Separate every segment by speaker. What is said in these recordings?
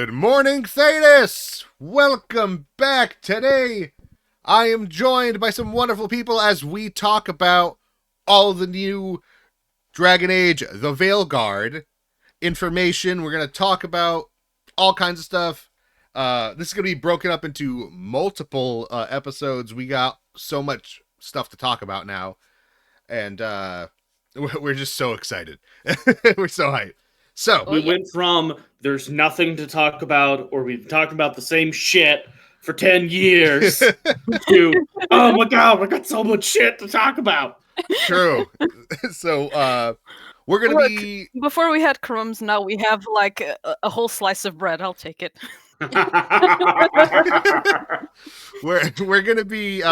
Speaker 1: Good morning, THEDAS! Welcome back. Today, I am joined by some wonderful people as we talk about all the new Dragon Age, the Veilguard information. We're going to talk about all kinds of stuff. This is going to be broken up into multiple episodes. We got so much stuff to talk about now. And we're just so excited. We're so hyped. So,
Speaker 2: We went from there's nothing to talk about, or we've talked about the same shit for 10 years, to, oh my god, we got so much shit to talk about.
Speaker 1: True. So, we're going to be...
Speaker 3: Before we had crumbs, now we have like a whole slice of bread. I'll take it.
Speaker 1: we're going to be...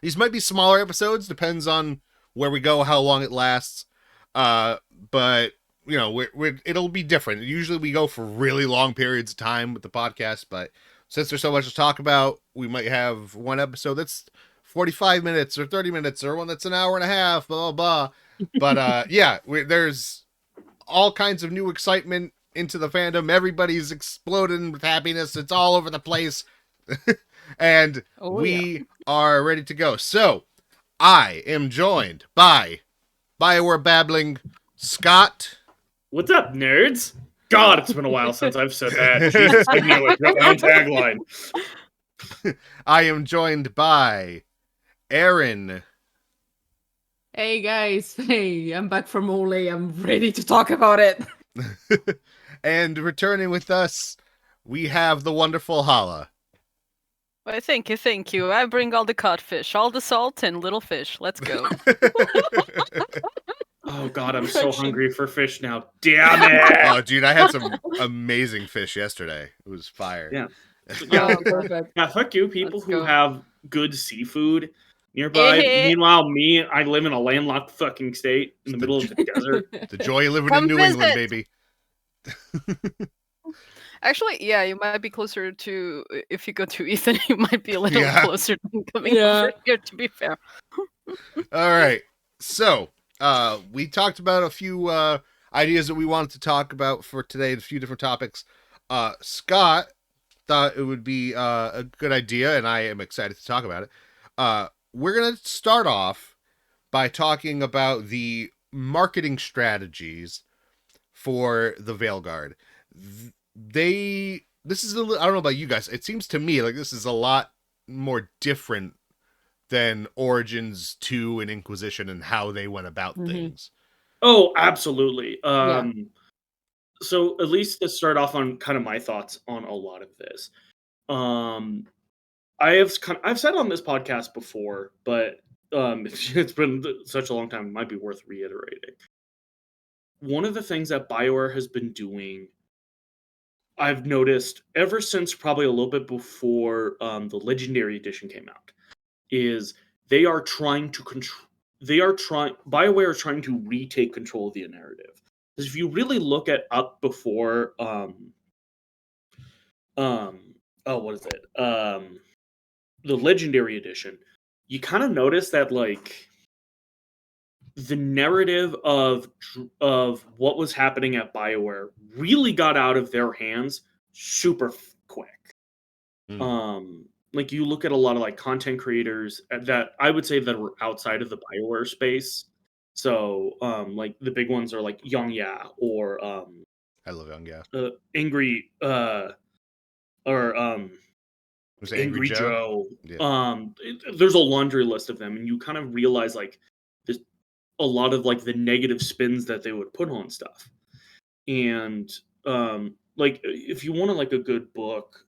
Speaker 1: These might be smaller episodes, depends on where we go, how long it lasts. But... you know, it'll be different. Usually we go for really long periods of time with the podcast, but since there's so much to talk about, we might have one episode that's 45 minutes or 30 minutes or one that's an hour and a half, blah, blah, blah. But yeah, there's all kinds of new excitement into the fandom. Everybody's exploding with happiness. It's all over the place. And we are ready to go. So, I am joined by BioWare Babbling Scott.
Speaker 2: What's up, nerds? God, it's been a while since I've said that. Jesus, I nearly wrote my own tagline.
Speaker 1: I am joined by Aaron.
Speaker 4: Hey guys, hey, I'm back from Ole. I'm ready to talk about it.
Speaker 1: And returning with us, we have the wonderful Halla.
Speaker 3: Well, thank you. I bring all the codfish, all the salt, and little fish. Let's go.
Speaker 2: Oh god, I'm so hungry for fish now. Damn it!
Speaker 1: Oh, dude, I had some amazing fish yesterday. It was fire.
Speaker 2: Yeah.
Speaker 4: Oh, perfect.
Speaker 2: Yeah, fuck you, people
Speaker 4: Let's
Speaker 2: who
Speaker 4: go.
Speaker 2: have good seafood nearby. Meanwhile, me, I live in a landlocked fucking state in the middle of the desert.
Speaker 1: The joy of living
Speaker 3: Come
Speaker 1: in New
Speaker 3: visit.
Speaker 1: England, baby.
Speaker 3: Actually, yeah, you might be closer to, if you go to Ethan, you might be a little
Speaker 1: Yeah.
Speaker 3: closer than coming
Speaker 4: Yeah.
Speaker 3: over here, to be fair.
Speaker 1: All right. So, we talked about a few ideas that we wanted to talk about for today, a few different topics. Scott thought it would be a good idea, and I am excited to talk about it. We're going to start off by talking about the marketing strategies for the Veilguard. This is I don't know about you guys. It seems to me like this is a lot more different than Origins 2 and Inquisition and how they went about things.
Speaker 2: Oh, absolutely.
Speaker 4: Yeah.
Speaker 2: So at least to start off on kind of my thoughts on a lot of this. I've said on this podcast before, but it's been such a long time, it might be worth reiterating. One of the things that BioWare has been doing, I've noticed ever since probably a little bit before the Legendary Edition came out, is they are trying to BioWare is trying to retake control of the narrative. Because if you really look at up before the Legendary Edition, you kind of notice that like the narrative of what was happening at BioWare really got out of their hands super quick. Like you look at a lot of like content creators that I would say that were outside of the BioWare space. So like the big ones are like Young Ya or
Speaker 1: I love Young Ya.
Speaker 2: Angry
Speaker 1: Was it
Speaker 2: Angry Joe.
Speaker 1: Yeah.
Speaker 2: There's a laundry list of them, and you kind of realize like there's a lot of like the negative spins that they would put on stuff. And like if you want to like a good book,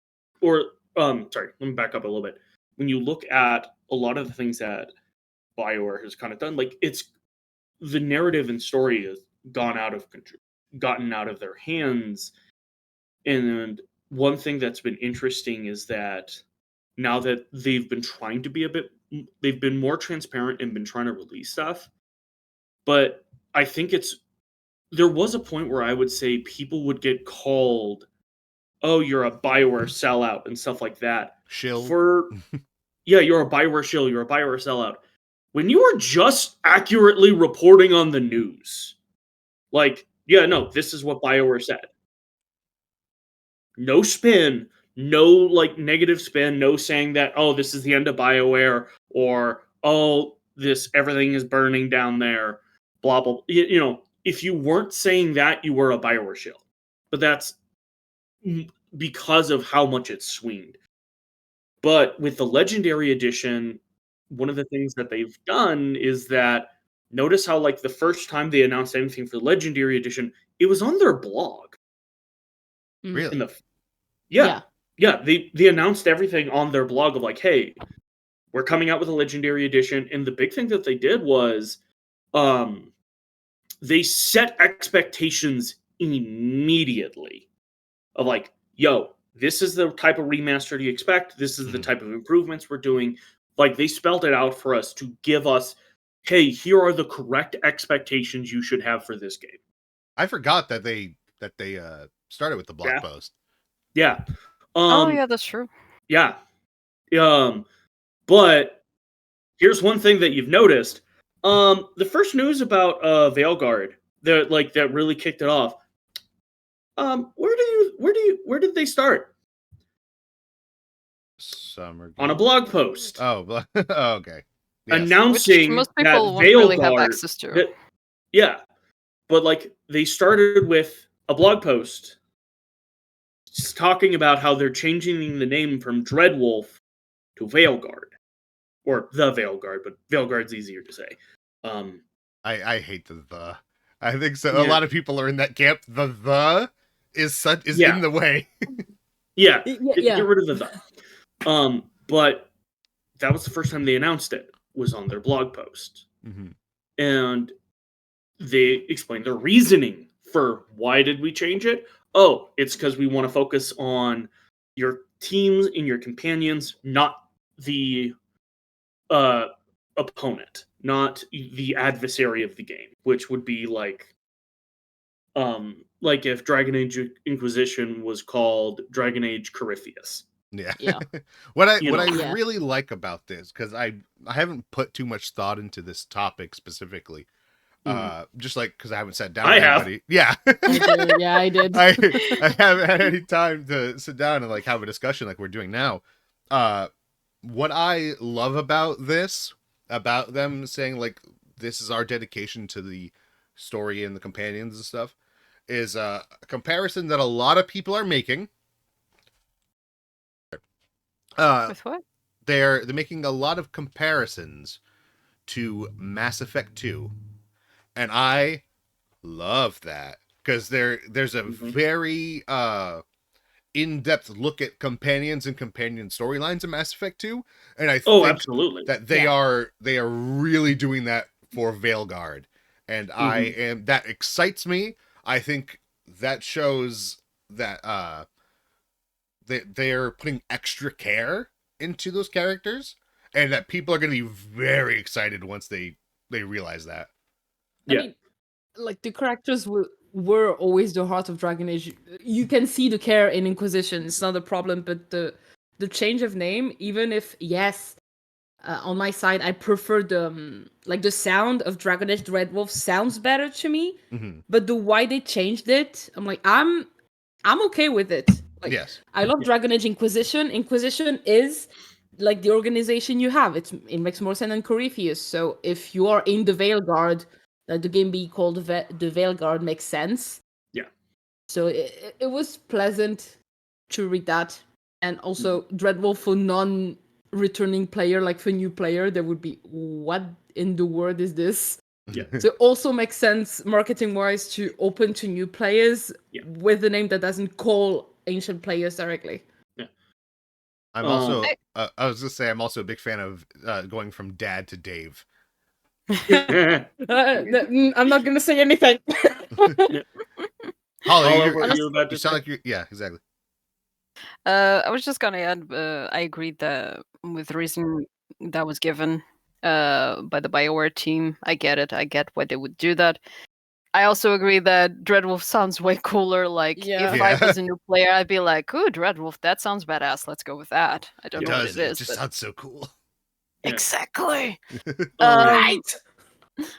Speaker 2: or sorry, let me back up a little bit. When you look at a lot of the things that BioWare has kind of done, like it's the narrative and story has gotten out of their hands. And one thing that's been interesting is that now that they've been trying to be they've been more transparent and been trying to release stuff. But I think there was a point where I would say people would get called, oh, you're a BioWare sellout and stuff like that.
Speaker 1: Shill.
Speaker 2: Yeah, you're a BioWare shill, you're a BioWare sellout. When you are just accurately reporting on the news, like, yeah, no, this is what BioWare said. No spin, no like negative spin, no saying that, oh, this is the end of BioWare, or oh, this everything is burning down there, blah blah. You know, if you weren't saying that, you were a BioWare shill. But that's because of how much it's swinged. But with the Legendary Edition, one of the things that they've done is that notice how like the first time they announced anything for the Legendary Edition, it was on their blog. In
Speaker 1: Really?
Speaker 2: the yeah, they announced everything on their blog of like, hey, we're coming out with a Legendary Edition, and the big thing that they did was they set expectations immediately of like, yo, this is the type of remaster you expect. This is the type of improvements we're doing. Like they spelled it out for us to give us, hey, here are the correct expectations you should have for this game.
Speaker 1: I forgot that they started with the blog post.
Speaker 2: Yeah.
Speaker 3: Oh yeah, that's true.
Speaker 2: Yeah. But here's one thing that you've noticed. The first news about Veilguard that really kicked it off. Where did they start?
Speaker 1: Summer
Speaker 2: On a blog post.
Speaker 1: Oh, oh okay.
Speaker 2: Yes. Announcing
Speaker 3: which most
Speaker 2: that
Speaker 3: people won't
Speaker 2: Veilguard,
Speaker 3: really have access to.
Speaker 2: Yeah, but like they started with a blog post just talking about how they're changing the name from Dreadwolf to Veilguard, or the Veilguard, but Veilguard's easier to say.
Speaker 1: I hate the. I think so. Yeah. A lot of people are in that camp. The is in the way.
Speaker 2: Get rid of the. But that was the first time they announced it, was on their blog post.
Speaker 1: Mm-hmm.
Speaker 2: And they explained their reasoning for why did we change it. Oh, it's because we want to focus on your teams and your companions, not the opponent, not the adversary of the game, which would be like if Dragon Age Inquisition was called Dragon Age Corypheus.
Speaker 1: Yeah. What I really like about this, because I haven't put too much thought into this topic specifically, just like because I haven't sat down with anybody. Yeah.
Speaker 4: I did.
Speaker 1: I haven't had any time to sit down and like have a discussion like we're doing now. What I love about this, about them saying like this is our dedication to the story and the companions and stuff, is a comparison that a lot of people are making.
Speaker 3: With what?
Speaker 1: They're making a lot of comparisons to Mass Effect 2, and I love that because there's a very in-depth look at companions and companion storylines in Mass Effect 2, and I think
Speaker 2: absolutely
Speaker 1: that they are really doing that for Veilguard, and that excites me. I think that shows that they're putting extra care into those characters, and that people are going to be very excited once they realize that.
Speaker 4: I mean, like the characters were always the heart of Dragon Age. You can see the care in Inquisition; it's not a problem. But the change of name, even if on my side, I prefer the sound of Dragon Age Dreadwolf sounds better to me.
Speaker 1: Mm-hmm.
Speaker 4: But the why they changed it, I'm like I'm okay with it. Like,
Speaker 1: yes,
Speaker 4: I love Dragon Age Inquisition. Inquisition is like the organization you have. It makes more sense than Corypheus. So if you are in the Veilguard, the game be called the Veilguard makes sense.
Speaker 2: Yeah.
Speaker 4: So it was pleasant to read that, and also Dreadwolf for non-returning player, like for new player, there would be what in the world is this?
Speaker 2: Yeah.
Speaker 4: So it also makes sense marketing-wise to open to new players with a name that doesn't call ancient players directly.
Speaker 2: Yeah.
Speaker 1: I'm also I was gonna say I'm also a big fan of going from Dad to Dave.
Speaker 4: I'm not gonna say anything.
Speaker 1: Halla, you sound like yeah, exactly.
Speaker 3: I was just gonna add, I agreed that with the reason that was given by the BioWare team. I get it. I get why they would do that. I also agree that Dreadwolf sounds way cooler. Like, if I was a new player, I'd be like, ooh, Dreadwolf, that sounds badass. Let's go with that. I don't know what it is.
Speaker 1: It just sounds so cool.
Speaker 3: Exactly.
Speaker 4: Right.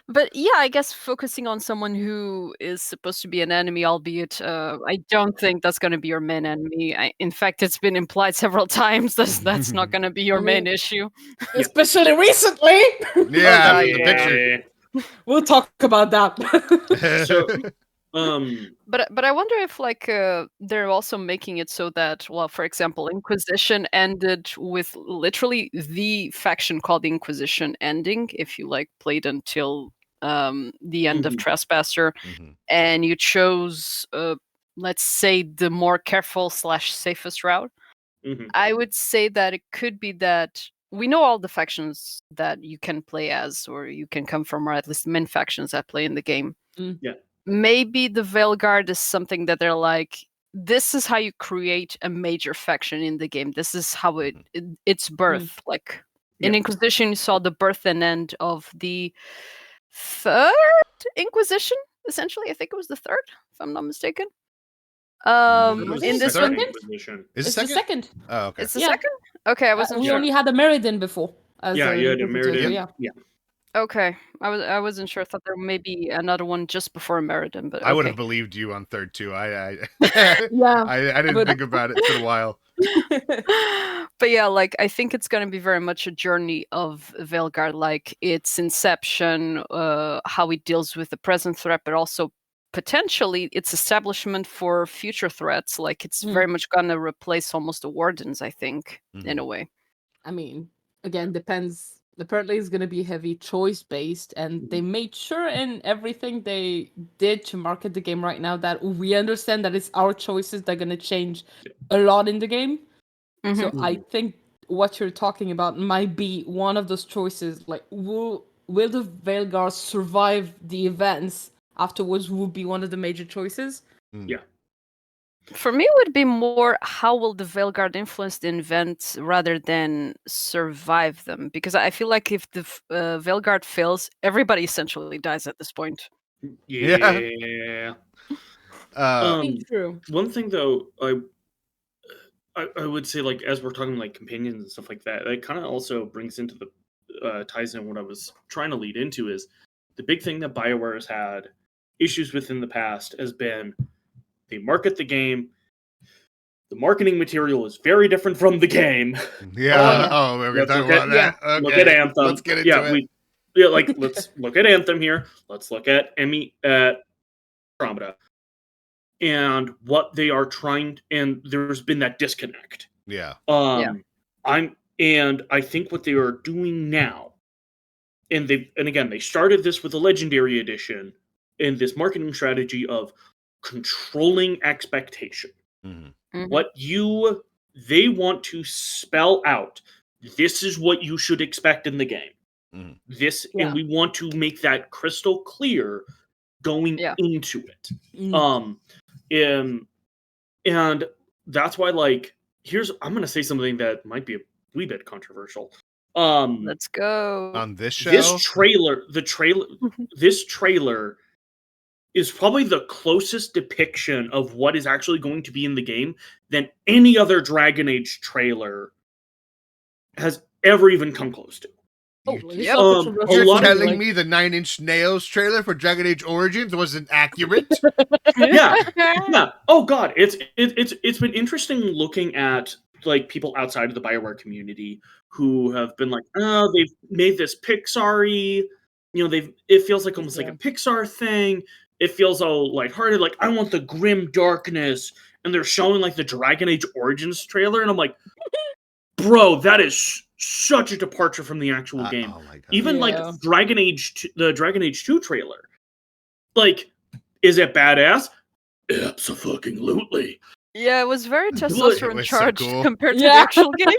Speaker 3: But yeah, I guess focusing on someone who is supposed to be an enemy, albeit I don't think that's going to be your main enemy. In fact, it's been implied several times that's not going to be your main issue.
Speaker 4: Especially recently.
Speaker 1: Yeah,
Speaker 3: God,
Speaker 1: the picture.
Speaker 4: We'll talk about that.
Speaker 2: So,
Speaker 3: But I wonder if they're also making it so that, well, for example, Inquisition ended with literally the faction called the Inquisition ending. If you played until the end of
Speaker 2: Mhm.
Speaker 3: Trespasser,
Speaker 1: Mhm.
Speaker 3: and you chose let's say the more careful / safest route,
Speaker 2: mhm.
Speaker 3: I would say that it could be that we know all the factions that you can play as, or you can come from, or at least main factions that play in the game.
Speaker 2: Yeah.
Speaker 3: Maybe the Veilguard is something that they're like, this is how you create a major faction in the game. This is how its birth. Like in
Speaker 2: Yeah.
Speaker 3: Inquisition, you saw the birth and end of the third Inquisition. Essentially, I think it was the third, if I'm not mistaken.
Speaker 2: It was
Speaker 3: In
Speaker 2: the
Speaker 3: this
Speaker 2: second
Speaker 3: one,
Speaker 2: Inquisition.
Speaker 1: Is
Speaker 4: It's
Speaker 1: it
Speaker 4: the
Speaker 1: second?
Speaker 4: second.
Speaker 1: Oh, okay.
Speaker 3: it's the
Speaker 4: Yeah.
Speaker 3: second. Okay, I wasn't
Speaker 4: We
Speaker 3: sure.
Speaker 4: only had the Meriden before. As
Speaker 2: Yeah, you had a
Speaker 4: Inquisitor, so
Speaker 2: Meriden.
Speaker 4: yeah.
Speaker 3: Okay, I wasn't sure. I thought there may be another one just before Meriden, but okay.
Speaker 1: I would have believed you on third too. I
Speaker 4: Yeah.
Speaker 1: I didn't
Speaker 4: but-
Speaker 1: think about it. It's been a while.
Speaker 3: But yeah, I think it's going to be very much a journey of Veilguard, like its inception, how it deals with the present threat, but also potentially its establishment for future threats. Like it's very much going to replace almost the Wardens, I think, in a way.
Speaker 4: I mean, again, depends. Apparently, it's going to be heavy choice based, and they made sure in everything they did to market the game right now that we understand that it's our choices that are going to change a lot in the game. So I think what you're talking about might be one of those choices. Like, will the Veilguard survive the events afterwards? Would be one of the major choices.
Speaker 2: Yeah.
Speaker 3: For me, it would be more how will the Veilguard influence the events rather than survive them? Because I feel like if the Veilguard fails, everybody essentially dies at this point.
Speaker 2: Yeah.
Speaker 4: True.
Speaker 2: One thing though, I would say, like, as we're talking like companions and stuff like that, it kind of also brings into the ties in what I was trying to lead into is the big thing that BioWare has had issues with in the past has been they market the game. The marketing material is very different from the game.
Speaker 1: Yeah. Oh, we're gonna
Speaker 2: Let's
Speaker 1: talk
Speaker 2: look
Speaker 1: about that.
Speaker 2: at,
Speaker 1: Okay.
Speaker 2: look at Anthem.
Speaker 1: Let's get into it.
Speaker 2: Let's look at Anthem here. Let's look at Andromeda. And what they are trying, and there's been that disconnect.
Speaker 1: Yeah.
Speaker 3: Yeah.
Speaker 2: I think what they are doing now, and again they started this with the Legendary Edition, and this marketing strategy of controlling expectation. What they want to spell out. This is what you should expect in the game. And we want to make that crystal clear going into it. And that's why, like, I'm gonna say something that might be a wee bit controversial.
Speaker 3: Let's go.
Speaker 1: On this show,
Speaker 2: this trailer is probably the closest depiction of what is actually going to be in the game than any other Dragon Age trailer has ever even come close to.
Speaker 1: You're telling me the 9 Inch Nails trailer for Dragon Age Origins wasn't accurate?
Speaker 2: Yeah. Oh god, it's been interesting looking at like people outside of the BioWare community who have been like, oh, they've made this Pixar-y, it feels like almost like a Pixar thing. It feels all lighthearted, like I want the grim darkness, and they're showing like the Dragon Age Origins trailer, and I'm like, bro, that is such a departure from the actual game.
Speaker 1: Oh my god.
Speaker 2: Even like the Dragon Age 2 trailer. Like, is it badass? Abso-fucking-lutely.
Speaker 3: Yeah, it was very testosterone charged compared to the actual game.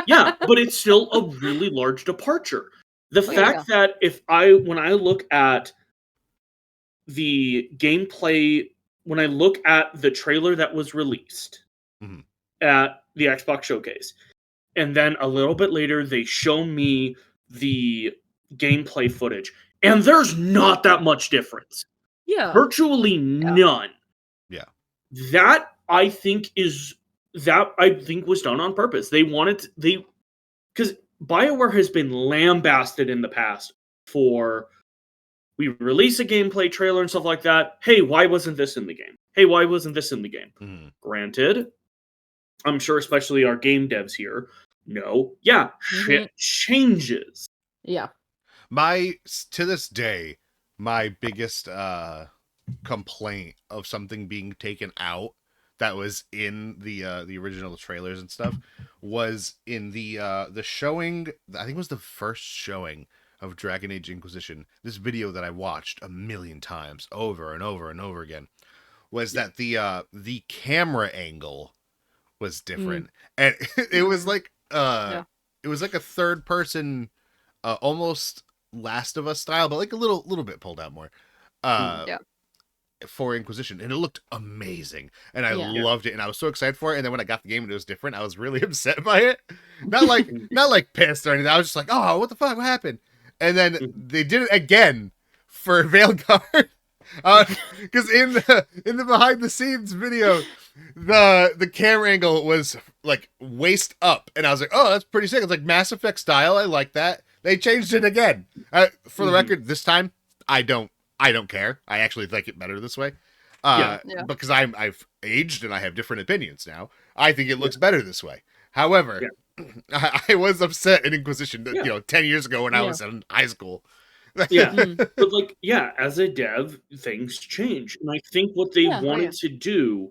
Speaker 2: Yeah, but it's still a really large departure. The fact that when I look at the gameplay, when I look at the trailer that was released at the Xbox Showcase, and then a little bit later they show me the gameplay footage, and there's not that much difference.
Speaker 4: Yeah.
Speaker 2: Virtually none.
Speaker 1: Yeah.
Speaker 2: That I think was done on purpose. Because BioWare has been lambasted in the past for we release a gameplay trailer and stuff like that. Hey, why wasn't this in the game? Hey, why wasn't this in the game?
Speaker 1: Mhm.
Speaker 2: Granted, I'm sure especially our game devs here know, shit changes.
Speaker 4: Yeah.
Speaker 1: To this day, my biggest complaint of something being taken out that was in the original trailers and stuff was in the showing. I think it was the first showing of Dragon Age Inquisition. This video that I watched a million times over and over and over again was that the camera angle was different, and it was like it was like a third person, almost Last of Us style, but like a little bit pulled out more. For Inquisition, and it looked amazing, and I loved it, and I was so excited for it. And then when I got the game and it was different, I was really upset by it. Not like pissed or anything. I was just like, oh, what the fuck, what happened? And then they did it again for Veilguard, because in the behind the scenes video, the camera angle was like waist up, and I was like, oh, that's pretty sick. It's like Mass Effect style. I like that. They changed it again. For the record, this time I don't care. I actually like it better this way. Because I've aged and I have different opinions now. I think it looks better this way. However, I was upset in Inquisition, 10 years ago when I was in high school.
Speaker 2: But like, as a dev, things change. And I think what they wanted to do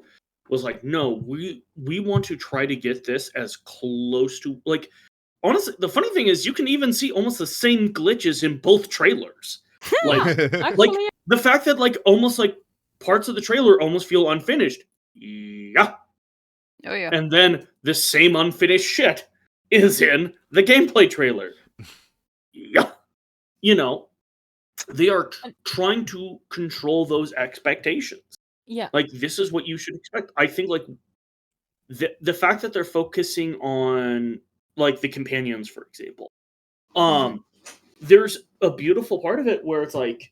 Speaker 2: was like, no, we want to try to get this as close to, like, honestly, the funny thing is you can even see almost the same glitches in both trailers. Like, like the fact that like almost like parts of the trailer almost feel unfinished. Yeah.
Speaker 3: Oh yeah.
Speaker 2: And then the same unfinished shit is in the gameplay trailer. Yeah. You know, they are trying to control those expectations.
Speaker 4: Yeah.
Speaker 2: Like, this is what you should expect. I think like the fact that they're focusing on like the companions, for example. There's a beautiful part of it where it's like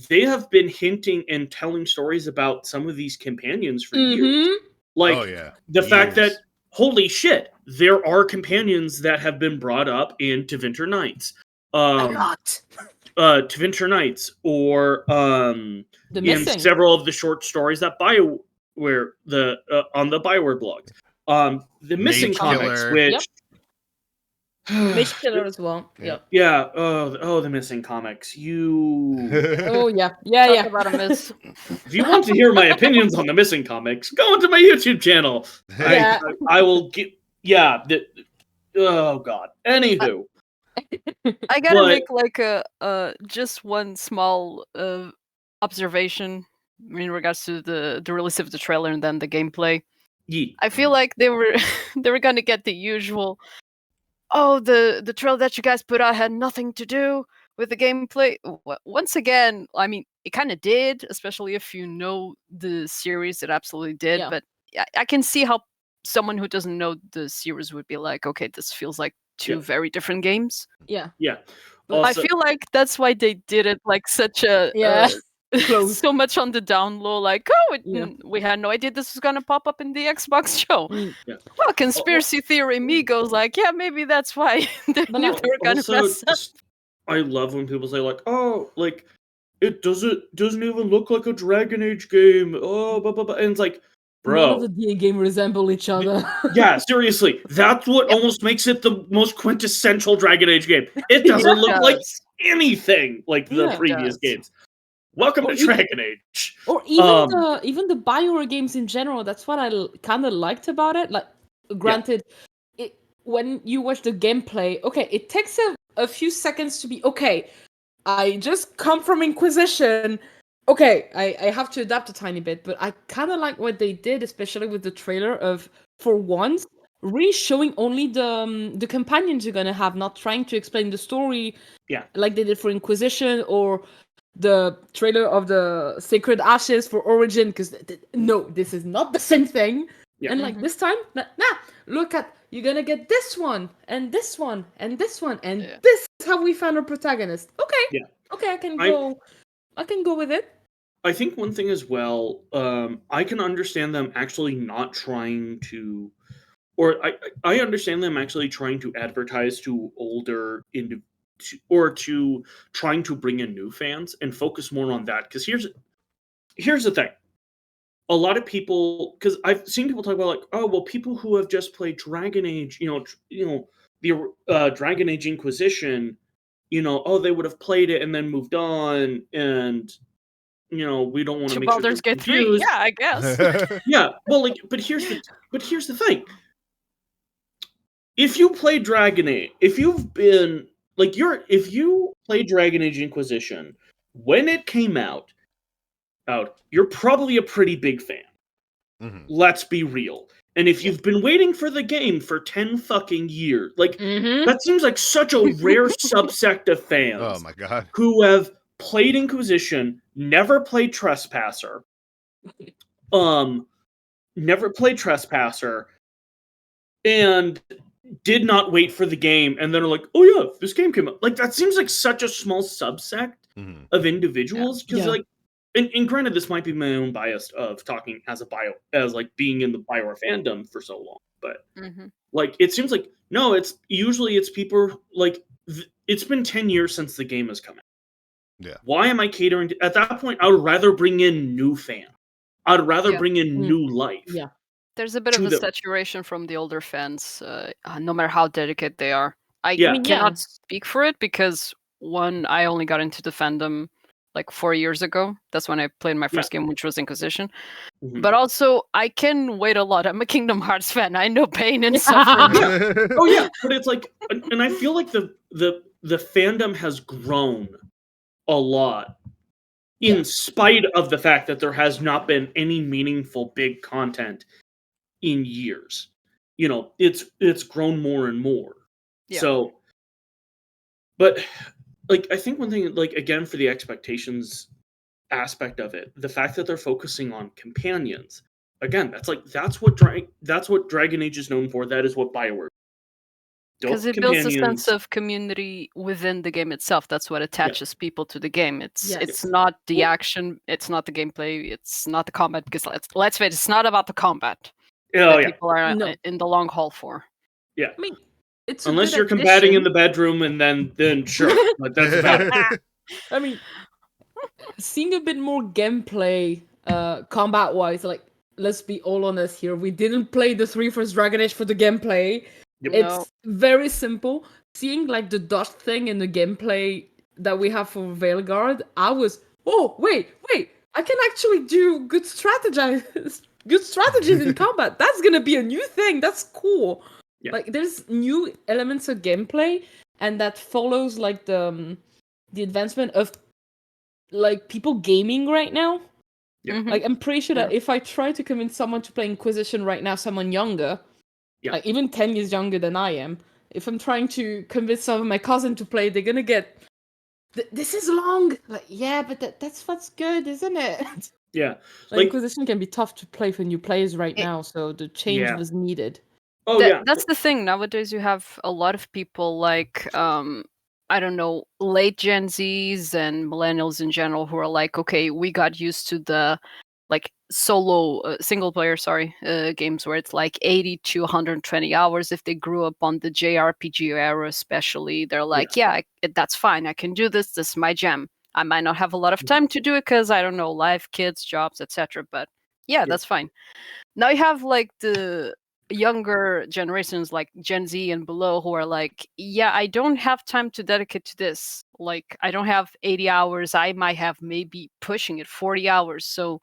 Speaker 2: they have been hinting and telling stories about some of these companions for years. Like the fact that, holy shit, there are companions that have been brought up in Tevinter Nights. Tevinter Nights, or in several of the short stories that BioWare on the BioWare blog. The Missing
Speaker 1: Mage
Speaker 2: comics,
Speaker 1: Killer.
Speaker 2: which
Speaker 4: Mage Killer as well.
Speaker 2: Yeah. Oh, the Missing comics.
Speaker 4: Oh yeah.
Speaker 3: Talk about a miss.
Speaker 2: If you want to hear my opinions on the Missing comics, go into my YouTube channel. I will get. Oh god. Anywho,
Speaker 3: I gotta make like a just one small observation in regards to the release of the trailer and then the gameplay. I feel like they were gonna get the usual. Oh, the trailer that you guys put out had nothing to do with the gameplay. Once again, I mean, it kind of did, especially if you know the series. It absolutely did.
Speaker 4: Yeah.
Speaker 3: But I can see how someone who doesn't know the series would be like, okay, this feels like two very different games.
Speaker 4: Yeah.
Speaker 2: Also,
Speaker 3: I feel like that's why they did it like such a so much on the down low, like, we had no idea this was gonna pop up in the Xbox show. Well, conspiracy theory me goes like, maybe that's why they knew they were gonna mess up.
Speaker 2: I love when people say like, oh, like it doesn't even look like a Dragon Age game. Oh, blah, blah, blah. And it's like, bro,
Speaker 4: none of the DA game resemble each other.
Speaker 2: Yeah, seriously, that's what almost makes it the most quintessential Dragon Age game. It doesn't look like anything like the previous games. Welcome to Dragon Age.
Speaker 4: Or even the BioWare games in general. That's what I kind of liked about it. Like, granted, when you watch the gameplay, it takes a few seconds to be okay. I just come from Inquisition. Okay, I have to adapt a tiny bit, but I kind of like what they did, especially with the trailer of, for once, really showing only the companions you're gonna have, not trying to explain the story, like they did for Inquisition, or the trailer of the Sacred Ashes for Origin, because no, this is not the same thing. And like this time, look at, you're gonna get this one, and this one, and this one, and this is how we found our protagonist. Okay, I can go with it.
Speaker 2: I think one thing as well, I can understand them actually not trying to, or I understand them actually trying to advertise to older to trying to bring in new fans and focus more on that. Because here's the thing. A lot of people, because I've seen people talk about like, oh well, people who have just played Dragon Age, the Dragon Age Inquisition, oh, they would have played it and then moved on, and we don't want to
Speaker 3: To
Speaker 2: make sure
Speaker 3: Baldur's
Speaker 2: they're
Speaker 3: Gate 3,
Speaker 2: confused.
Speaker 3: yeah, I guess.
Speaker 2: Yeah, well, like, but here's the thing. If you play Dragon Age, if you played Dragon Age Inquisition when it came out, you're probably a pretty big fan.
Speaker 1: Mhm.
Speaker 2: Let's be real. And if you've been waiting for the game for 10 fucking years, like, that seems like such a rare subsect of fans.
Speaker 1: Oh my god.
Speaker 2: Who have played Inquisition, never played Trespasser, and did not wait for the game, and then are like, oh yeah, this game came out. Like, that seems like such a small subsect of individuals, because like, and granted, this might be my own bias of talking as like being in the BioWare fandom for so long, but like, it seems like no, it's people like it's been 10 years since the game has come out.
Speaker 1: Yeah.
Speaker 2: Why am I catering to? At that point, I would rather bring in new fans. I'd rather bring in new life.
Speaker 4: Yeah.
Speaker 3: There's a bit of a saturation from the older fans, no matter how dedicated they are. I cannot speak for it because, one, I only got into the fandom like 4 years ago. That's when I played my first game, which was Inquisition. But also, I can wait a lot. I'm a Kingdom Hearts fan. I know pain and suffering.
Speaker 2: Oh yeah, but it's like, and I feel like the fandom has grown a lot in spite of the fact that there has not been any meaningful big content in years. It's grown more and more.
Speaker 3: Yeah.
Speaker 2: So, but like, I think one thing, like, again, for the expectations aspect of it, the fact that they're focusing on companions, again, that's what Dragon Age is known for. That is what BioWare.
Speaker 3: Because it builds a sense of community within the game itself. That's what attaches people to the game. It's not the action, it's not the gameplay, it's not the combat. Because let's face it, it's not about the combat. People are in the long haul for.
Speaker 2: Yeah,
Speaker 4: I mean, it's
Speaker 2: unless you're combating in the bedroom, and then sure, but that's about it.
Speaker 4: I mean, seeing a bit more gameplay, combat-wise, like, let's be all honest here, we didn't play the 3 first Dragon Age for the gameplay. It's very simple. Seeing like the dot thing in the gameplay that we have for Veilguard, I was, oh wait, I can actually do good strategies in combat. That's gonna be a new thing. That's cool. Yeah. Like, there's new elements of gameplay, and that follows like the advancement of like people gaming right now.
Speaker 2: Yeah.
Speaker 4: Like, I'm pretty sure that if I try to convince someone to play Inquisition right now, someone younger, like even 10 years younger than I am, if I'm trying to convince some of my cousin to play, they're gonna get, this is long. Like, yeah, but that's what's good, isn't it?
Speaker 2: Yeah.
Speaker 4: Like, Inquisition can be tough to play for new players right now, so the change was needed.
Speaker 2: Oh,
Speaker 3: That's the thing. Nowadays, you have a lot of people like, I don't know, late Gen Zs and millennials in general who are like, okay, we got used to the like single player games where it's like 80 to 120 hours. If they grew up on the JRPG era, especially, they're like, that's fine. I can do this. This is my jam. I might not have a lot of time to do it because, I don't know, life, kids, jobs, etc. But that's fine. Now you have like the younger generations, like Gen Z and below, who are like, I don't have time to dedicate to this. Like, I don't have 80 hours. I might have maybe pushing it 40 hours. So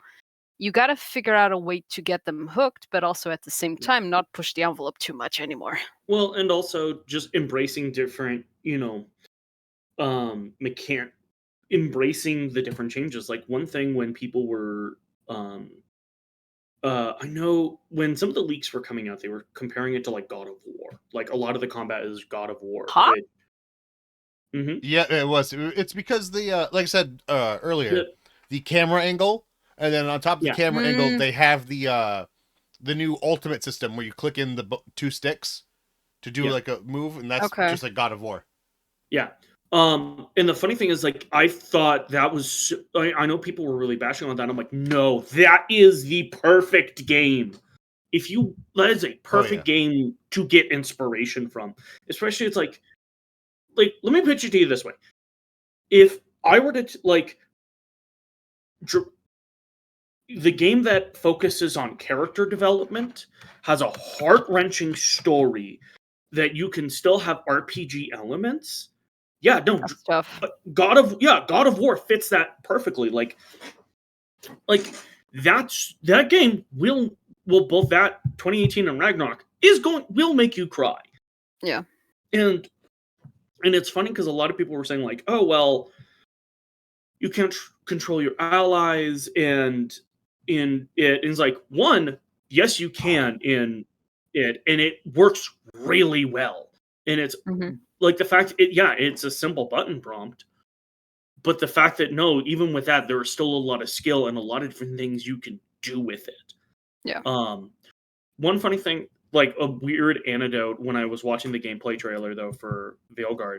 Speaker 3: you got to figure out a way to get them hooked, but also at the same time not push the envelope too much anymore.
Speaker 2: Well, and also just embracing different, embracing the different changes. Like, one thing when people were, I know when some of the leaks were coming out, they were comparing it to like God of War. Like, a lot of the combat is God of War.
Speaker 3: Huh?
Speaker 1: Yeah, it was. It's because the like I said earlier, the camera angle. And then on top of the camera angle, they have the new ultimate system where you click in the 2 sticks to do like a move, and that's just like God of War.
Speaker 2: Yeah. And the funny thing is, like, I thought that was, I know people were really bashing on that. I'm like, no, that is the perfect game. That is a perfect game to get inspiration from. Especially, it's like, like, let me pitch it to you this way. If I were to, like, the game that focuses on character development has a heart-wrenching story that you can still have RPG elements. Yeah, no,
Speaker 3: That's tough.
Speaker 2: God of War fits that perfectly. Like that game will both that 2018 and Ragnarok will make you cry.
Speaker 3: Yeah.
Speaker 2: And it's funny because a lot of people were saying like, oh well, you can't control your allies, and in it, and it's like, one, yes you can in it, and it works really well. And it's like the fact it's a simple button prompt, but the fact that no, even with that, there is still a lot of skill and a lot of different things you can do with it.
Speaker 3: Yeah.
Speaker 2: One funny thing, like a weird anecdote, when I was watching the gameplay trailer though for Veilguard,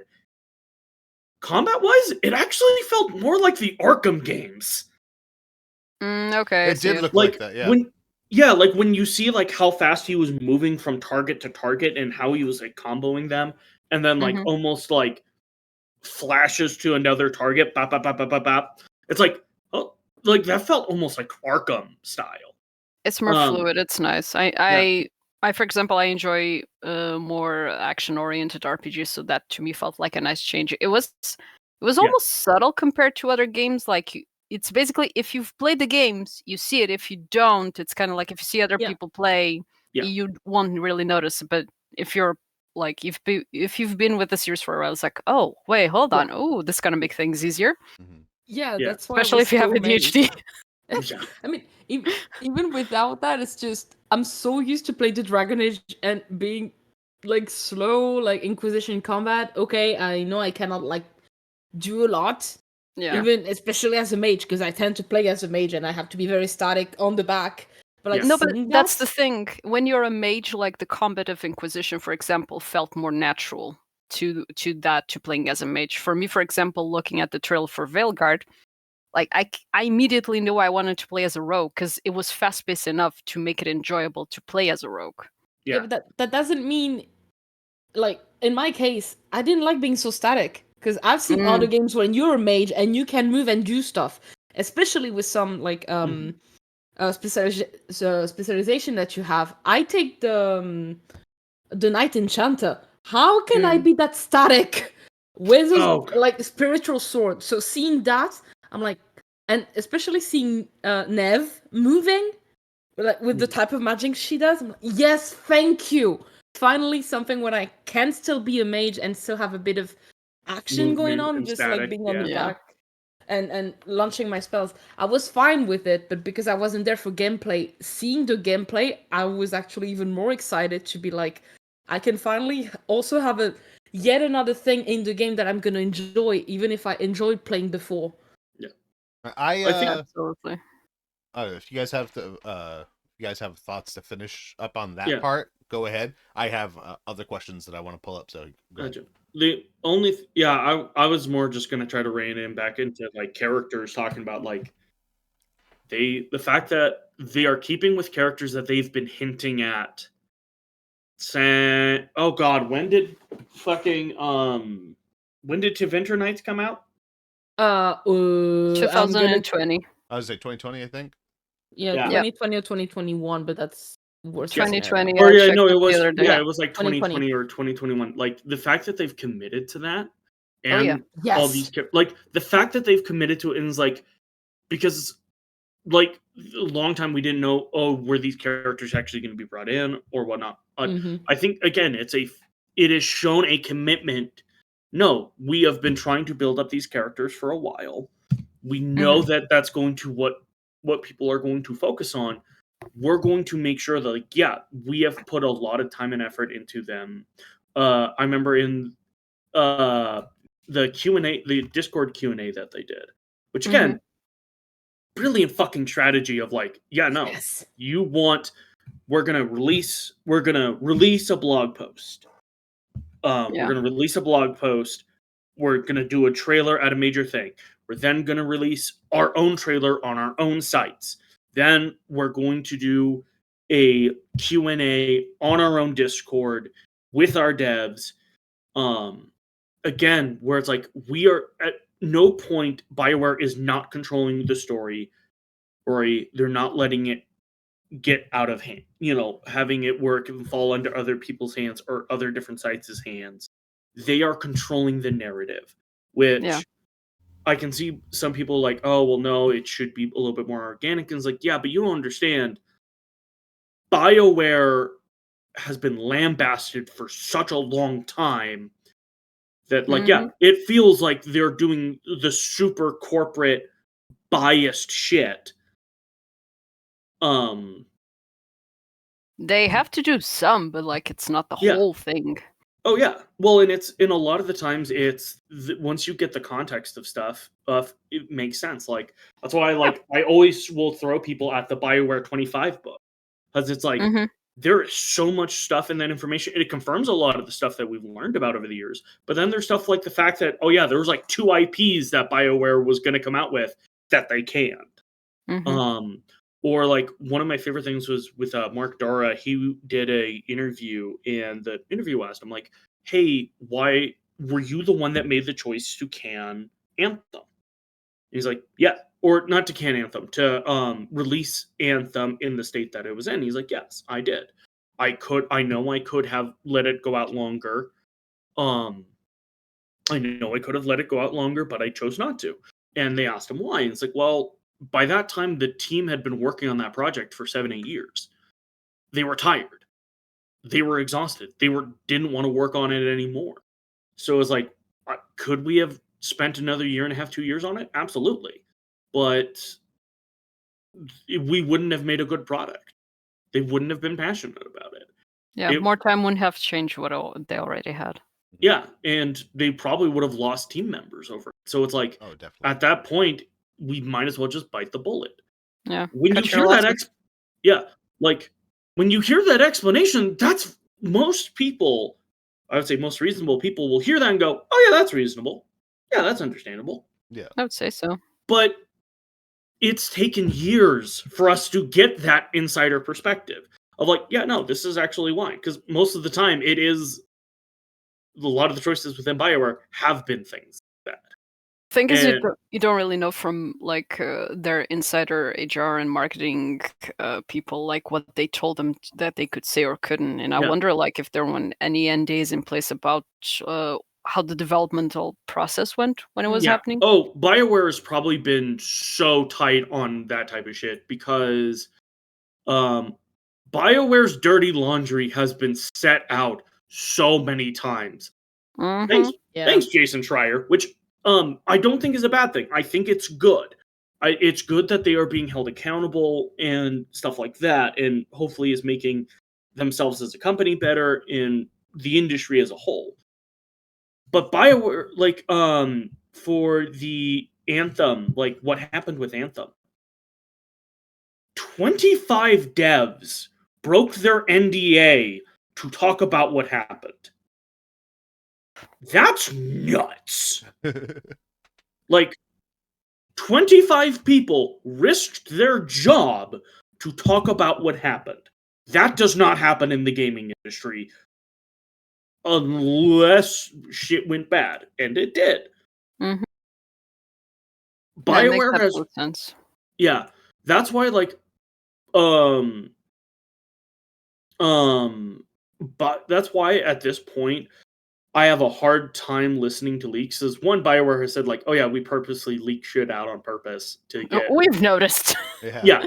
Speaker 2: combat-wise, it actually felt more like the Arkham games.
Speaker 3: Okay.
Speaker 1: It did look
Speaker 2: like
Speaker 1: that, yeah.
Speaker 2: Like when you see like how fast he was moving from target to target and how he was like comboing them, and then like almost like flashes to another target, bop, bop, bop, bop, bop, bop. It's like, oh, like that felt almost like Arkham style.
Speaker 3: It's more fluid. It's nice. I for example, I enjoy more action-oriented RPGs, so that to me felt like a nice change. It was almost subtle compared to other games. Like it's basically, if you've played the games, you see it. If you don't, it's kind of like if you see other people play, you won't really notice it. But if you're like, if you've been with the series for a while, it's like, oh wait, hold on, oh, this is gonna make things easier.
Speaker 4: Yeah, that's why.
Speaker 3: Especially if you have ADHD.
Speaker 4: I mean, even without that, it's just I'm so used to play the Dragon Age and being like slow, like Inquisition combat. Okay, I know I cannot like do a lot, even especially as a mage, because I tend to play as a mage and I have to be very static on the back. But like,
Speaker 3: no, but that's the thing. When you're a mage, like the combat of Inquisition, for example, felt more natural to playing as a mage. For me, for example, looking at the trailer for Veilguard, like I immediately knew I wanted to play as a rogue because it was fast-paced enough to make it enjoyable to play as a rogue.
Speaker 4: Yeah, but that doesn't mean, like in my case, I didn't like being so static, because I've seen other games when you're a mage and you can move and do stuff, especially with some like specialization that you have. I take the Knight Enchanter. How can I be that static with like spiritual sword? So seeing that, I'm like, and especially seeing Neve moving, like with the type of magic she does, I'm like, yes, thank you. Finally, something where I can still be a mage and still have a bit of action going on, just
Speaker 2: static,
Speaker 4: like being on the back and launching my spells. I was fine with it, but because I wasn't there for gameplay, seeing the gameplay, I was actually even more excited to be like, I can finally also have yet another thing in the game that I'm gonna enjoy, even if I enjoyed playing before.
Speaker 1: I
Speaker 3: think absolutely.
Speaker 1: if you guys have thoughts to finish up on that part, go ahead. I have other questions that I want to pull up. So go ahead.
Speaker 2: The only I was more just gonna try to rein in back into like characters, talking about like the fact that they are keeping with characters that they've been hinting at. Oh God, when did Tevinter Nights come out?
Speaker 3: 2020.
Speaker 1: I was like 2020, I think.
Speaker 4: Yeah, 2020 or 2021, but that's worse.
Speaker 3: 2020.
Speaker 2: Or it was it was like 2020 or 2021. Like the fact that they've committed to that, and all these like the fact that they've committed to it, and is like, because like a long time we didn't know, were these characters actually going to be brought in or whatnot. I think again it has shown a commitment. No, we have been trying to build up these characters for a while. We know that that's going to what people are going to focus on. We're going to make sure that, like, we have put a lot of time and effort into them. I remember in the Q&A, the Discord Q&A that they did, which again, brilliant fucking strategy of like, we're gonna release a blog post. We're gonna release a blog post. We're gonna do a trailer at a major thing. We're then gonna release our own trailer on our own sites. Then we're going to do a Q&A on our own Discord with our devs. again, where it's like, we are at no point, BioWare is not controlling the story, or they're not letting it get out of hand, having it work and fall under other people's hands or other different sites' hands. They are controlling the narrative, which I can see some people like, oh, well, no, it should be a little bit more organic. And it's like, yeah, but you don't understand. BioWare has been lambasted for such a long time that, like, yeah, it feels like they're doing the super corporate biased shit.
Speaker 3: They have to do some, but like it's not the whole thing.
Speaker 2: Oh yeah, well, and it's in a lot of the times it's once you get the context of stuff, it makes sense. Like that's why I always will throw people at the BioWare 25 book, because it's like there is so much stuff in that information. It confirms a lot of the stuff that we've learned about over the years. But then there's stuff like the fact that there was like 2 IPs that BioWare was going to come out with that they canned. Or like one of my favorite things was with Mark Dara. He did a interview, and the interview asked him like, "Hey, why were you the one that made the choice to can Anthem?" And he's like, "Yeah, or not to can Anthem, to release Anthem in the state that it was in." He's like, "Yes, I did. I know I could have let it go out longer. I know I could have let it go out longer, but I chose not to." And they asked him why, and it's like, well, by that time, the team had been working on that project for 7-8 years. They were tired. They were exhausted. They didn't want to work on it anymore. So it was like, could we have spent another 1.5 2 years on it? Absolutely. But we wouldn't have made a good product. They wouldn't have been passionate about it.
Speaker 3: Yeah, more time wouldn't have changed what they already had.
Speaker 2: Yeah, and they probably would have lost team members over it. So it's like, at that point, we might as well just bite the bullet.
Speaker 3: Yeah.
Speaker 2: When you hear that when you hear that explanation, that's most people, I would say most reasonable people will hear that and go, "Oh yeah, that's reasonable. Yeah, that's understandable."
Speaker 1: Yeah.
Speaker 3: I would say so.
Speaker 2: But it's taken years for us to get that insider perspective of like, yeah, no, this is actually why. Because most of the time it is a lot of the choices within BioWare have been things like that.
Speaker 3: Thing is, you don't really know from like their insider HR and marketing people, like what they told them that they could say or couldn't. And I wonder, like, if there were any NDAs in place about how the developmental process went when it was happening.
Speaker 2: Oh, BioWare has probably been so tight on that type of shit because BioWare's dirty laundry has been set out so many times. Thanks, Jason Schreier, which I don't think is a bad thing. I think it's good. It's good that they are being held accountable and stuff like that, and hopefully is making themselves as a company better in the industry as a whole. But BioWare, like, for the Anthem, like what happened with Anthem, 25 devs broke their NDA to talk about what happened. That's nuts. Like, 25 people risked their job to talk about what happened. That does not happen in the gaming industry unless shit went bad, and it did. BioWare has
Speaker 3: sense.
Speaker 2: Yeah, that's why, like, but that's why at this point I have a hard time listening to leaks. Because one, BioWare has said like, "Oh yeah, we purposely leak shit out on purpose to get."
Speaker 3: We've noticed.
Speaker 2: Yeah.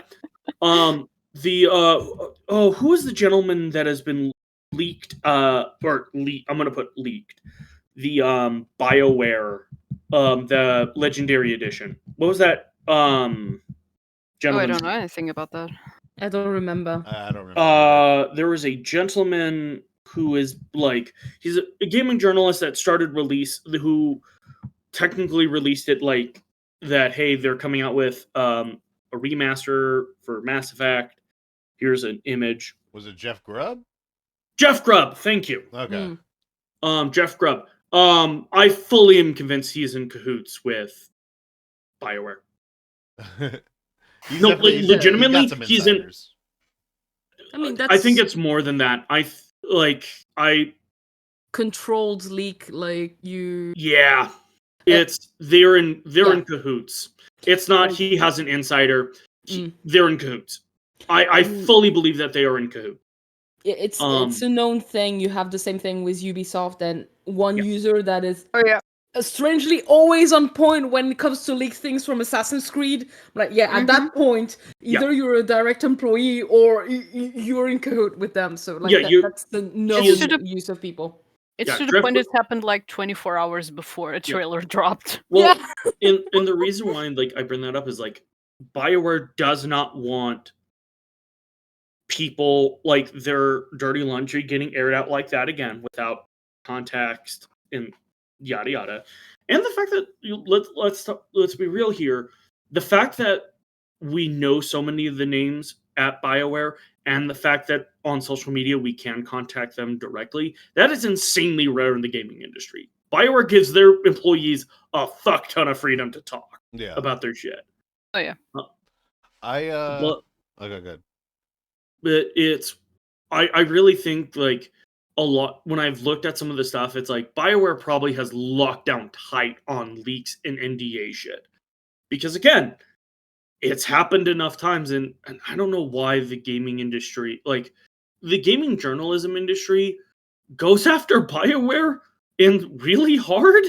Speaker 2: Who is the gentleman that has been leaked? I'm gonna put leaked. The BioWare, the Legendary Edition. What was that? Gentleman.
Speaker 3: I don't know anything about that.
Speaker 4: I don't remember.
Speaker 1: I don't remember.
Speaker 2: There was a gentleman who is like, he's a gaming journalist that who technically released it like that. Hey, they're coming out with a remaster for Mass Effect. Here's an image.
Speaker 1: Was it Jeff Grubb?
Speaker 2: Jeff Grubb, thank you.
Speaker 1: Okay.
Speaker 2: Jeff Grubb. I fully am convinced he's in cahoots with BioWare. No, legitimately, he's in.
Speaker 4: I mean,
Speaker 2: I think it's more than that. I
Speaker 4: controlled leak, like you.
Speaker 2: Yeah, they're in
Speaker 4: Yeah.
Speaker 2: cahoots. It's not
Speaker 4: Like-
Speaker 2: he has an insider.
Speaker 4: Mm.
Speaker 2: They're in cahoots. I fully believe that they are in cahoots.
Speaker 4: It's a known thing. You have the same thing with Ubisoft and one user that is
Speaker 3: Oh yeah.
Speaker 4: strangely always on point when it comes to leak things from Assassin's Creed. Like, at that point, either you're a direct employee or you're in cahoot with them. So, like, that's the known use of people.
Speaker 3: It's to the point it's happened like 24 hours before a trailer dropped.
Speaker 2: Well, and the reason why like I bring that up is like BioWare does not want people like their dirty laundry getting aired out like that again without context and yada yada. And the fact that let's be real here, the fact that we know so many of the names at BioWare and the fact that on social media we can contact them directly, that is insanely rare in the gaming industry. BioWare gives their employees a fuck ton of freedom to talk about their shit.
Speaker 3: Oh yeah.
Speaker 1: Okay, good.
Speaker 2: But I really think like a lot when I've looked at some of the stuff, it's like BioWare probably has locked down tight on leaks and NDA shit. Because again, it's happened enough times and I don't know why the gaming industry, like the gaming journalism industry goes after BioWare and really hard.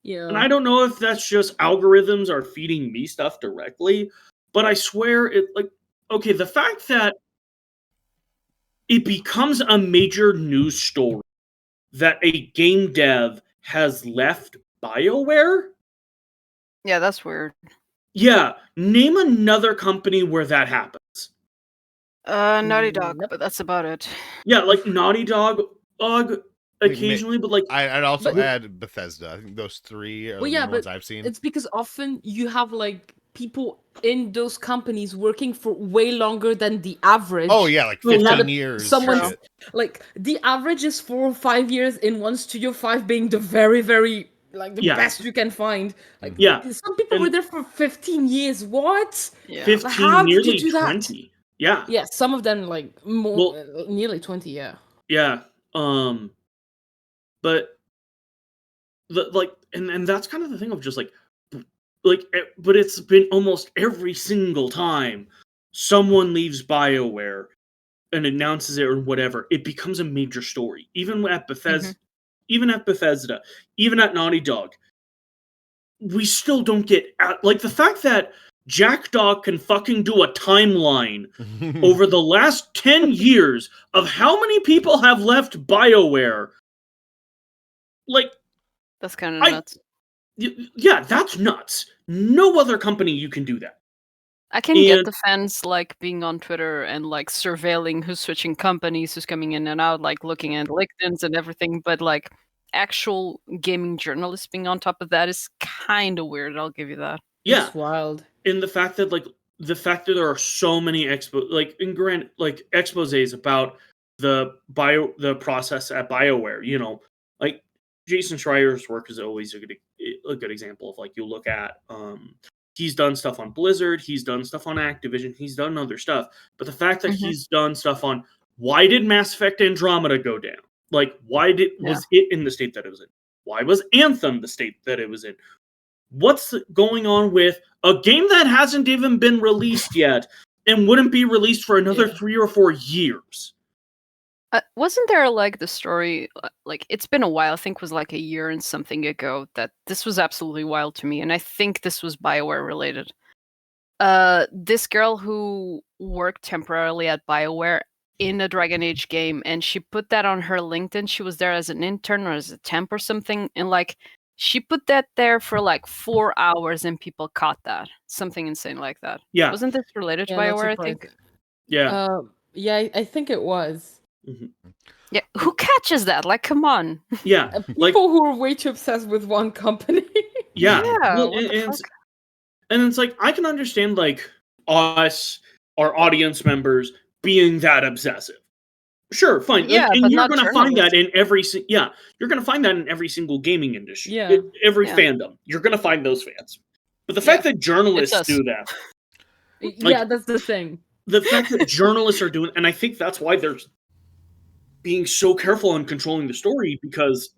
Speaker 4: Yeah.
Speaker 2: And I don't know if that's just algorithms are feeding me stuff directly, but I swear it like okay, the fact that it becomes a major news story that a game dev has left BioWare.
Speaker 3: Yeah, that's weird.
Speaker 2: Yeah, name another company where that happens.
Speaker 3: Naughty Dog, but that's about it.
Speaker 2: Yeah, like Naughty Dog, occasionally, but like
Speaker 1: I'd also add Bethesda. I think those three are the ones I've seen.
Speaker 4: It's because often you have like people in those companies working for way longer than the average.
Speaker 1: Oh yeah, like 15 years.
Speaker 4: Someone's like the average is 4 or 5 years in one studio, 5 being the very, very like the best you can find. Like some people were there for 15 years. What?
Speaker 3: Yeah.
Speaker 2: 15, nearly 20. Yeah.
Speaker 4: Yeah, some of them like more nearly 20, yeah.
Speaker 2: Yeah. But and that's kind of the thing of just like but it's been almost every single time someone leaves BioWare and announces it or whatever, it becomes a major story. Even at Bethesda, even at Naughty Dog, we still don't get like the fact that Jackdaw can fucking do a timeline over the last 10 years of how many people have left BioWare. Like,
Speaker 3: that's kind of nuts.
Speaker 2: Yeah, that's nuts. No other company you can do that.
Speaker 3: I can get the fans like being on Twitter and like surveilling who's switching companies, who's coming in and out, like looking at LinkedIn's and everything. But like actual gaming journalists being on top of that is kind of weird. I'll give you that.
Speaker 2: Yeah,
Speaker 4: it's wild.
Speaker 2: And the fact that there are so many exposés about the process at BioWare. You know, like Jason Schreier's work is always a good example of like you look at. He's done stuff on Blizzard. He's done stuff on Activision. He's done other stuff. But the fact that he's done stuff on why did Mass Effect Andromeda go down? Like, why was it in the state that it was in? Why was Anthem the state that it was in? What's going on with a game that hasn't even been released yet and wouldn't be released for another 3 or 4 years?
Speaker 3: Wasn't there like the story, like it's been a while, I think it was like a year and something ago, that this was absolutely wild to me, and I think this was BioWare related. This girl who worked temporarily at BioWare in a Dragon Age game, and she put that on her LinkedIn. She was there as an intern or as a temp or something, and like she put that there for like 4 hours and people caught that. Something insane like that.
Speaker 2: Yeah.
Speaker 3: Wasn't this related to BioWare, I think?
Speaker 2: Yeah.
Speaker 4: Yeah, I think it was.
Speaker 3: Yeah, who catches that? Like, come on.
Speaker 2: Yeah,
Speaker 4: people who are way too obsessed with one company.
Speaker 2: Yeah,
Speaker 3: well,
Speaker 2: and it's like I can understand like us, our audience members, being that obsessive. Sure, fine.
Speaker 3: Yeah,
Speaker 2: and
Speaker 3: but
Speaker 2: you're
Speaker 3: not
Speaker 2: going to find that in you're going to find that in every single gaming industry.
Speaker 4: Yeah,
Speaker 2: every fandom, you're going to find those fans. But the fact that journalists do that,
Speaker 4: that's the thing.
Speaker 2: The fact that journalists are doing, and I think that's why there's being so careful on controlling the story because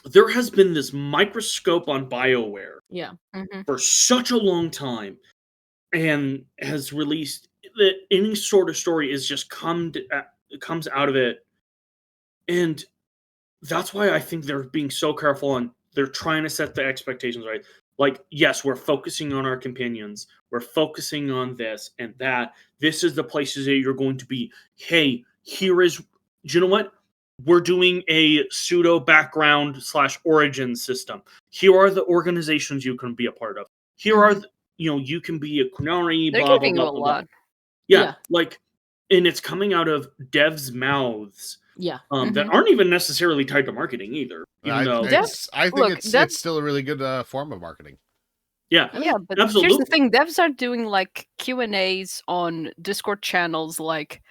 Speaker 2: there has been this microscope on BioWare
Speaker 4: Yeah.
Speaker 2: for such a long time and has released that any sort of story is just comes out of it. And that's why I think they're being so careful and they're trying to set the expectations right. Like, yes, we're focusing on our companions. We're focusing on this and that. This is the places that you're going to be. Hey, here is, do you know what? We're doing a pseudo background / origin system. Here are the organizations you can be a part of. Here are, you can be a Kunari,
Speaker 3: They're
Speaker 2: blah, blah,
Speaker 3: giving
Speaker 2: blah,
Speaker 3: you a
Speaker 2: blah,
Speaker 3: lot.
Speaker 2: Yeah, like, and it's coming out of devs' mouths.
Speaker 4: Yeah.
Speaker 2: That aren't even necessarily tied to marketing either. Even though
Speaker 1: I think it's still a really good form of marketing.
Speaker 2: Yeah,
Speaker 3: yeah, but
Speaker 2: absolutely.
Speaker 3: here's the thing: devs are doing like Q&As on Discord channels, like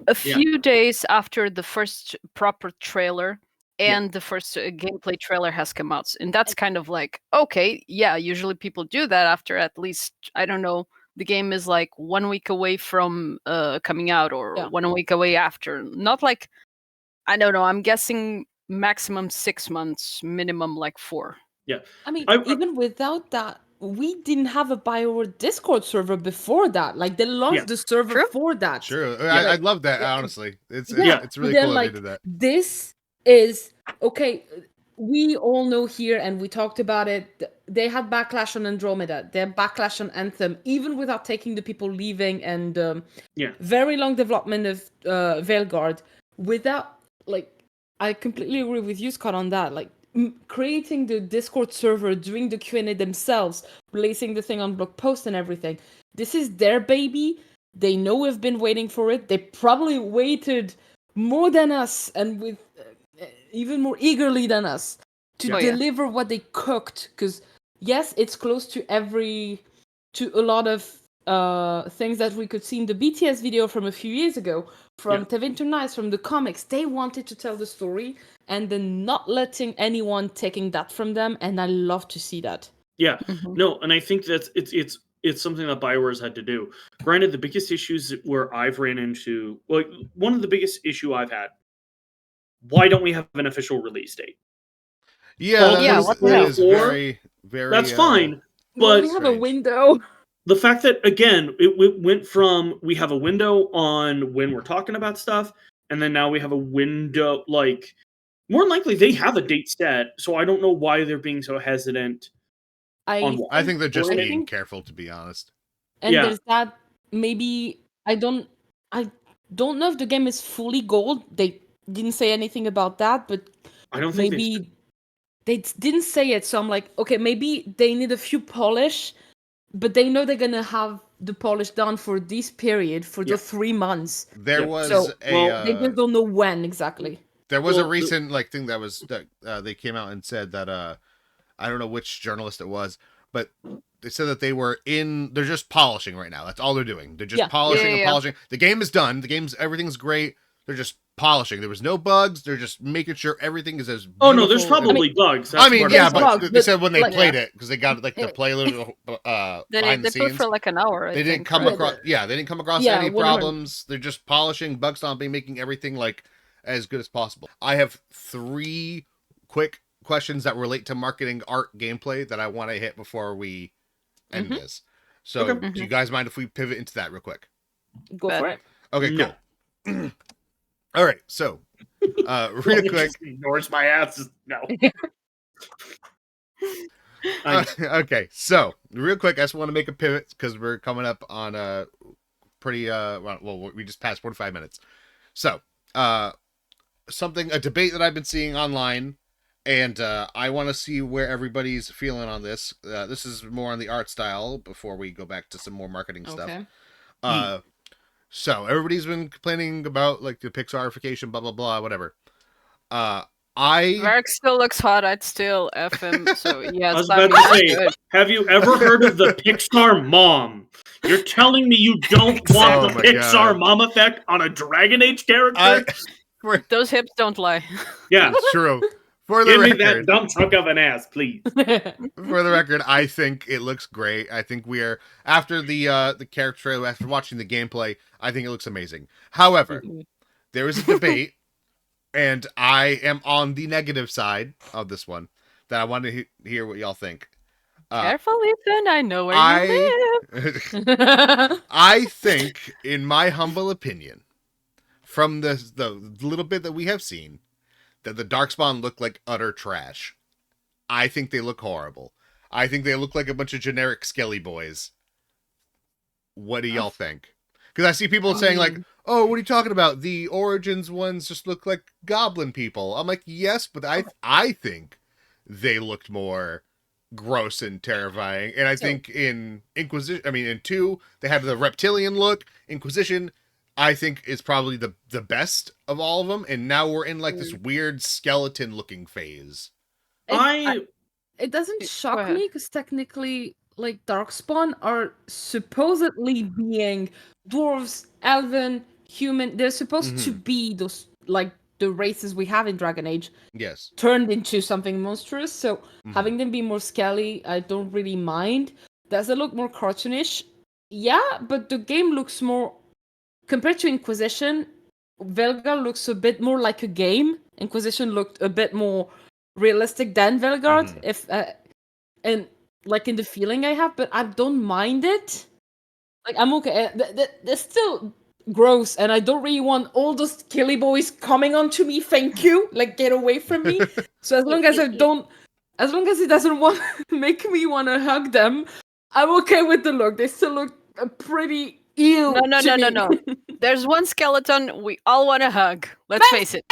Speaker 3: a few days after the first proper trailer and the first gameplay trailer has come out, and that's kind of like, okay, yeah. Usually people do that after at least, I don't know, the game is like 1 week away from coming out or 1 week away after. Not like, I don't know. I'm guessing maximum 6 months, minimum like 4.
Speaker 2: Yeah.
Speaker 4: I mean, even without that, we didn't have a BioWare Discord server before that. Like, they launched the server for that.
Speaker 1: Sure. I love that, honestly. It's really cool that they did that.
Speaker 4: This is, okay, we all know here, and we talked about it, they had backlash on Andromeda. They had backlash on Anthem, even without taking the people leaving, and very long development of Veilguard. Without, like, I completely agree with you, Scott, on that. Like, creating the Discord server, doing the Q&A themselves, releasing the thing on blog post and everything. This is their baby. They know we've been waiting for it. They probably waited more than us and with even more eagerly than us to deliver what they cooked. Because yes, it's close to a lot of things that we could see in the BTS video from a few years ago, from Tevin Nice, from the comics. They wanted to tell the story, and then not letting anyone taking that from them, and I love to see that.
Speaker 2: Yeah, no, and I think that it's something that BioWare's had to do. Granted, the biggest issues where I've ran into, like, one of the biggest issue I've had, why don't we have an official release date?
Speaker 1: Yeah, that is very, very...
Speaker 2: That's fine, but...
Speaker 4: we have a window.
Speaker 2: The fact that, again, it went from, we have a window on when we're talking about stuff, and then now we have a window, like, more than likely they have a date set, so I don't know why they're being so hesitant.
Speaker 1: I think they're just being careful, to be honest.
Speaker 4: And there's that, maybe, I don't know if the game is fully gold. They didn't say anything about that, but
Speaker 2: I don't think
Speaker 4: maybe they didn't say it, so I'm like, okay, maybe they need a few polish, but they know they're gonna have the polish done for this period, for the 3 months.
Speaker 1: There was
Speaker 4: they just don't know when exactly.
Speaker 1: There was a recent thing that they came out and said that I don't know which journalist it was, but they said that they're just polishing right now. That's all they're doing. They're just polishing and polishing. The game is done. Everything's great. They're just polishing. There was no bugs. They're just making sure everything is as beautiful.
Speaker 2: Oh no, there's probably bugs.
Speaker 1: That's but they said when they played it, because they got the playlist behind the scenes.
Speaker 3: They played for like an hour.
Speaker 1: They didn't come across any problems. They're just polishing, bug stomping, making everything like as good as possible. I have 3 quick questions that relate to marketing, art, gameplay that I want to hit before we end this. So, do you guys mind if we pivot into that real quick?
Speaker 4: Go for it.
Speaker 1: Okay, cool. All right, so real quick.
Speaker 2: Ignores my ass. No.
Speaker 1: Okay, so real quick, I just want to make a pivot because we're coming up on a pretty well, we just passed 45 minutes. So, a debate that I've been seeing online, and I want to see where everybody's feeling on this. This is more on the art style before we go back to some more marketing stuff. So everybody's been complaining about like the Pixarification, blah blah blah, whatever.
Speaker 3: Varric still looks hot. I'd still F him. So yes,
Speaker 2: I was about to say, have you ever heard of the Pixar mom? You're telling me you don't want the Pixar mom effect on a Dragon Age character?
Speaker 3: Those hips don't lie.
Speaker 2: Yeah,
Speaker 1: true. For the
Speaker 2: Give me that
Speaker 1: record,
Speaker 2: dump truck of an ass, please.
Speaker 1: for the record, I think it looks great. I think we are after the character trailer, after watching the gameplay, I think it looks amazing. However, there is a debate, and I am on the negative side of this one that I want to hear what y'all think.
Speaker 3: Careful, Ethan. I know where you live.
Speaker 1: I think, in my humble opinion, from the little bit that we have seen, that the Darkspawn look like utter trash. I think they look horrible. I think they look like a bunch of generic skelly boys. What do y'all think? Because I see people saying like, "Oh, what are you talking about? The Origins ones just look like goblin people." I'm like, yes, but I think they looked more gross and terrifying. And I think in Inquisition, in 2, they had the reptilian look. Inquisition, I think, is probably the best of all of them. And now we're in like this weird skeleton looking phase.
Speaker 4: It doesn't shock me because technically, like, Darkspawn are supposedly being dwarves, elven, human. They're supposed to be those, like, the races we have in Dragon Age.
Speaker 1: Yes.
Speaker 4: Turned into something monstrous. So having them be more scaly, I don't really mind. Does it look more cartoonish? Yeah, but the game looks more... Compared to Inquisition, Veilguard looks a bit more like a game. Inquisition looked a bit more realistic than Veilguard, and like in the feeling I have, but I don't mind it. Like, I'm okay. They're still gross, and I don't really want all those killy boys coming onto me. Thank you. Like, get away from me. So as long as it doesn't want make me want to hug them, I'm okay with the look. They still look pretty ew.
Speaker 3: No. There's one skeleton we all want to hug. Let's face it.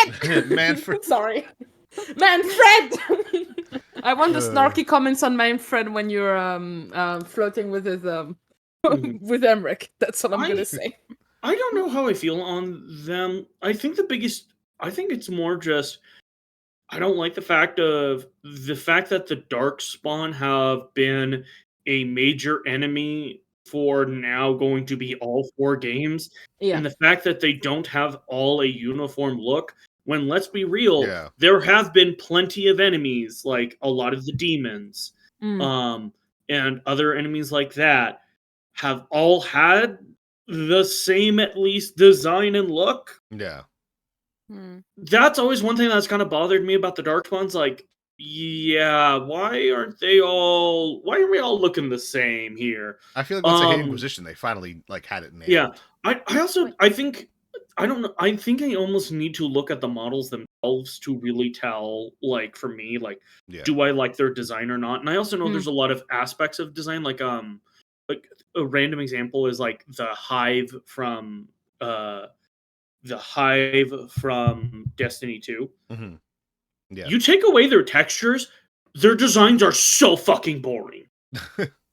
Speaker 1: Manfred.
Speaker 4: Sorry. Manfred! I want the snarky comments on Manfred when you're floating with his with Emmerich. That's all I'm gonna say.
Speaker 2: I don't know how I feel on them. I think it's more just I don't like the fact that the Darkspawn have been a major enemy for now going to be all 4 games.
Speaker 4: Yeah.
Speaker 2: And the fact that they don't have all a uniform look, when, let's be real, there have been plenty of enemies, like a lot of the demons, and other enemies like that, have all had the same, at least, design and look.
Speaker 1: Yeah.
Speaker 2: That's always one thing that's kind of bothered me about the Darkspawns. Like, yeah, why aren't we all looking the same here?
Speaker 1: I feel like once they hit Inquisition, they finally like had it nailed.
Speaker 2: Yeah. I think I almost need to look at the models themselves to really tell, like, for me, like, do I like their design or not? And I also know there's a lot of aspects of design, like a random example is like the hive from Destiny 2.
Speaker 1: Yeah.
Speaker 2: You take away their textures, their designs are so fucking boring.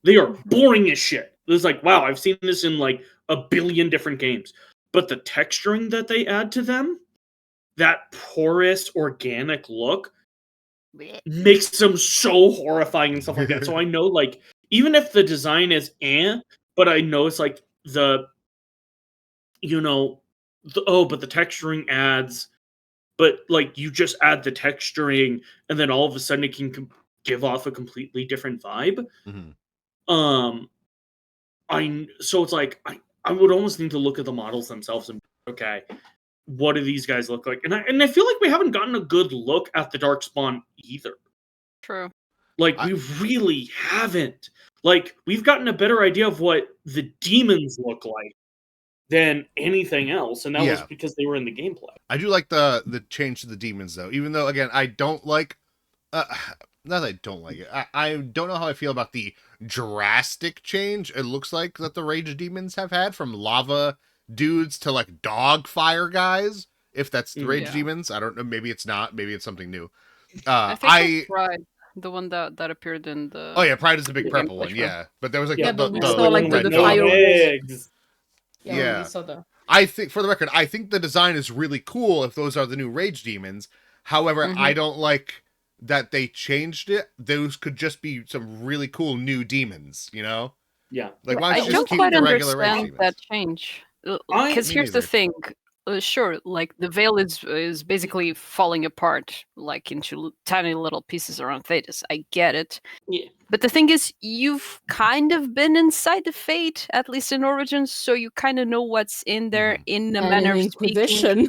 Speaker 2: They are boring as shit. It's like, wow, I've seen this in like a billion different games. But the texturing that they add to them, that porous, organic look, makes them so horrifying and stuff like that. So I know, like, even if the design is but I know it's like but the texturing adds, but like you just add the texturing and then all of a sudden it can give off a completely different vibe. So it's like, I would almost need to look at the models themselves and okay, what do these guys look like? And I feel like we haven't gotten a good look at the Darkspawn either.
Speaker 3: True.
Speaker 2: Like, we really haven't. Like, we've gotten a better idea of what the demons look like than anything else, and that was because they were in the gameplay.
Speaker 1: I do like the change to the demons, though, even though, again, I don't like... not that I don't like it. I don't know how I feel about the drastic change it looks like that the Rage Demons have had, from lava dudes to, like, dog fire guys, if that's the Rage Demons. I don't know, maybe it's not, maybe it's something new.
Speaker 3: I think Pride, the one that appeared in the...
Speaker 1: Oh yeah, Pride is the big purple one, but there was like
Speaker 4: the fire
Speaker 2: eggs.
Speaker 4: Yeah.
Speaker 1: I think, for the record, I think the design is really cool if those are the new Rage Demons. However, I don't like that they changed it. Those could just be some really cool new demons, you know?
Speaker 2: Yeah.
Speaker 1: Like, why don't you
Speaker 3: I
Speaker 1: just
Speaker 3: don't
Speaker 1: keep
Speaker 3: quite
Speaker 1: the regular Rage
Speaker 3: understand
Speaker 1: Demons?
Speaker 3: that change. Because here's the thing. sure, like the veil is basically falling apart, like into tiny little pieces around THEDAS. I get it.
Speaker 2: Yeah.
Speaker 3: But the thing is, you've kind of been inside the Fate, at least in Origins, so you kind of know what's in there in a
Speaker 4: And
Speaker 3: manner
Speaker 4: in
Speaker 3: of speaking.
Speaker 4: Inquisition.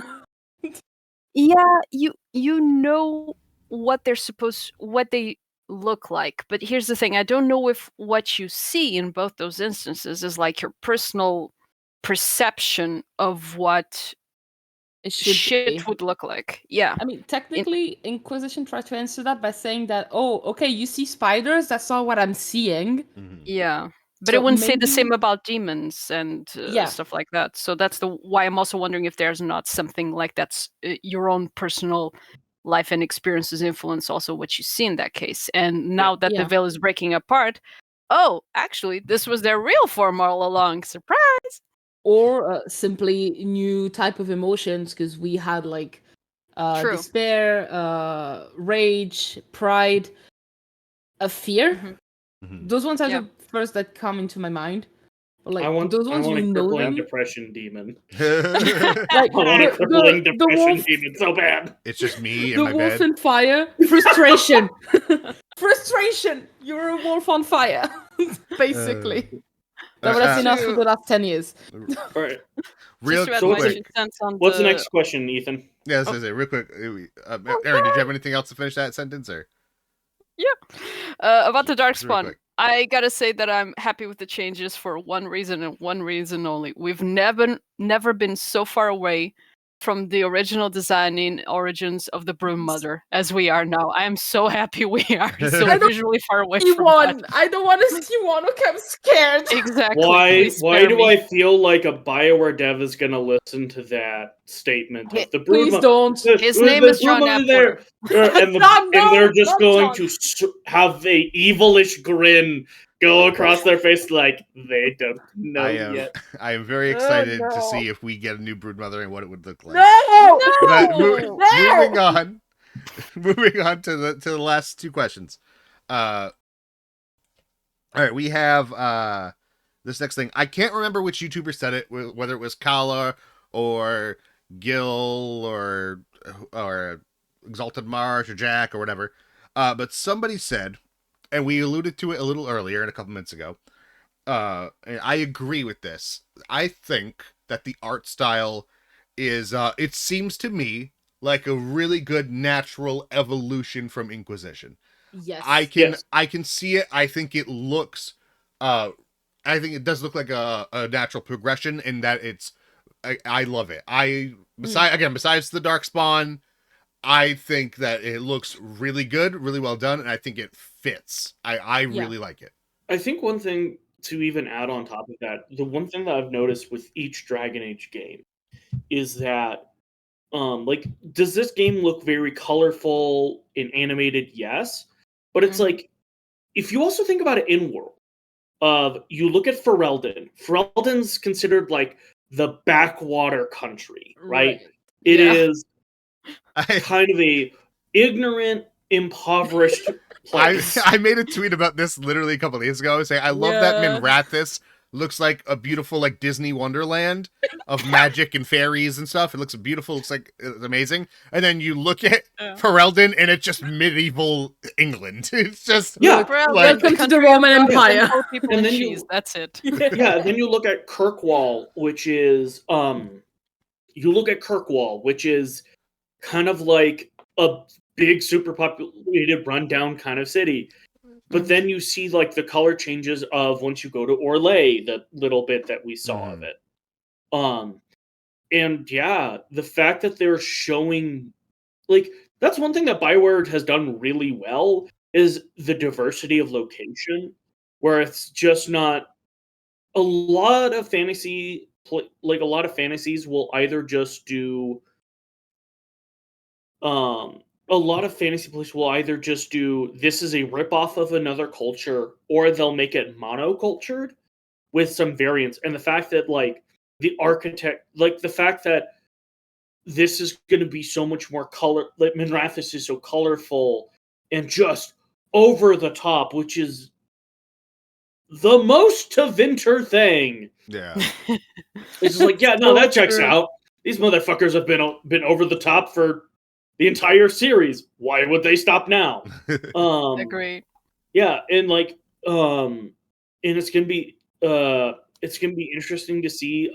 Speaker 3: Yeah, you know what they look like. But here's the thing: I don't know if what you see in both those instances is like your personal perception of what
Speaker 4: It should
Speaker 3: shit
Speaker 4: be.
Speaker 3: would look like. Yeah.
Speaker 4: I mean, technically, Inquisition tried to answer that by saying that, oh, okay, you see spiders, that's not what I'm seeing.
Speaker 3: Yeah. But
Speaker 4: So
Speaker 3: it wouldn't say the same
Speaker 4: maybe-
Speaker 3: about demons and
Speaker 4: Yeah.
Speaker 3: stuff like that. So that's why I'm also wondering if there's not something like that's your own personal life and experiences influence also what you see in that case. And now that the
Speaker 4: Yeah.
Speaker 3: veil is breaking apart, oh, actually, this was their real form all along. Surprise!
Speaker 4: Or simply new type of emotions, because we had like
Speaker 3: True.
Speaker 4: despair, rage, pride, a fear. Those ones are
Speaker 3: Yeah.
Speaker 4: the first that come into my mind. Like
Speaker 2: I want
Speaker 4: those ones,
Speaker 2: a
Speaker 4: you know
Speaker 2: crippling
Speaker 4: them.
Speaker 2: depression demon.
Speaker 4: Like
Speaker 2: I want a crippling
Speaker 4: the
Speaker 2: depression
Speaker 4: wolf,
Speaker 2: demon so bad.
Speaker 1: It's just me in
Speaker 4: the
Speaker 1: my
Speaker 4: wolf
Speaker 1: bed.
Speaker 4: in fire, frustration, frustration. You're a wolf on fire, basically. That would have been us for the last 10 years.
Speaker 2: All right.
Speaker 1: Real
Speaker 3: Just to add my
Speaker 1: quick.
Speaker 3: 2 cents on
Speaker 2: What's the next question, Ethan?
Speaker 1: Yeah, this is it. Real quick. Aaron, did you have anything else to finish that sentence, or?
Speaker 3: About the
Speaker 1: Just real
Speaker 3: Darkspawn,
Speaker 1: quick.
Speaker 3: I gotta say that I'm happy with the changes for one reason and one reason only. We've never been so far away from the original design in Origins of the Broom Mother as we are now. I am so happy we are so
Speaker 1: I don't
Speaker 3: visually far away
Speaker 4: See
Speaker 3: from
Speaker 4: one.
Speaker 3: that.
Speaker 4: I don't want to see one. Okay, I'm scared.
Speaker 3: Exactly.
Speaker 2: Why
Speaker 3: please
Speaker 2: why
Speaker 3: spare
Speaker 2: do
Speaker 3: me.
Speaker 2: I feel like a BioWare dev is gonna listen to that statement of the brood?
Speaker 4: Please don't.
Speaker 3: His name is John
Speaker 2: Brood there,
Speaker 3: Appler.
Speaker 2: and
Speaker 4: John, no,
Speaker 2: they're just
Speaker 4: not
Speaker 2: going
Speaker 4: John.
Speaker 2: to have a evilish grin go across their face like they don't know yet.
Speaker 1: I am very excited
Speaker 4: no.
Speaker 1: to see if we get a new broodmother and what it would look like.
Speaker 4: No!
Speaker 1: But
Speaker 3: No!
Speaker 1: moving on, moving on to the last 2 questions. All right, we have this next thing. I can't remember which YouTuber said it, whether it was Halla or Gil or Exalted Marsh or Jack or whatever. But somebody said, and we alluded to it a little earlier and a couple minutes ago. And I agree with this. I think that the art style is it seems to me like a really good natural evolution from Inquisition.
Speaker 4: Yes.
Speaker 1: I can see it. I think it looks I think it does look like a natural progression in that I love it. Besides the Darkspawn, I think that it looks really good, really well done, and I think it fits. I really like it.
Speaker 2: I think one thing to even add on top of that, the one thing that I've noticed with each Dragon Age game is that like, does this game look very colorful and animated? Yes. But it's like, if you also think about it in world, you look at Ferelden. Ferelden's considered like the backwater country, right? It is kind of a ignorant, impoverished place.
Speaker 1: I made a tweet about this literally a couple of days ago saying I love that Minrathous looks like a beautiful like Disney Wonderland of magic and fairies and stuff. It looks beautiful, looks like it's amazing. And then you look at Ferelden and it's just medieval England. It's just
Speaker 4: welcome to the Roman Empire.
Speaker 2: And then
Speaker 3: that's it.
Speaker 2: Then you look at Kirkwall, which is kind of like a big, super populated, rundown kind of city. But then you see like the color changes of once you go to Orlais, the little bit that we saw of it. And yeah, the fact that they're showing like that's one thing that BioWare has done really well is the diversity of location, where it's just not a lot of fantasy like a lot of fantasies will either just do a lot of fantasy places will either just do this is a ripoff of another culture, or they'll make it monocultured with some variants. And the fact that like the architect, like the fact that this is going to be so much more color, like Minrathous is so colorful and just over the top, which is the most Tevinter thing.
Speaker 1: Yeah.
Speaker 2: It's just like, yeah, no, that checks out. these motherfuckers have been over the top for the entire series. Why would they stop now?
Speaker 3: Agreed.
Speaker 2: Yeah, and like and it's gonna be interesting to see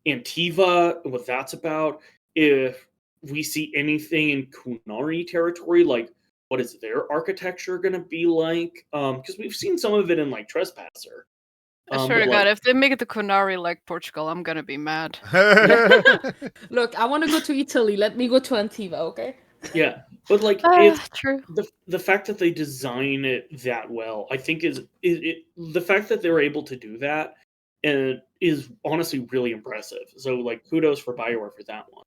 Speaker 2: Antiva and what that's about. If we see anything in Kunari territory, like what is their architecture gonna be like? Because we've seen some of it in like Trespasser.
Speaker 3: I swear to God, if they make it to Kunari like Portugal, I'm gonna be mad.
Speaker 4: Look, I want to go to Italy. Let me go to Antiva, okay?
Speaker 2: Yeah, but like it's
Speaker 3: True.
Speaker 2: the fact that they design it that well, I think is the fact that they're able to do that and is honestly really impressive. So like kudos for BioWare for that one.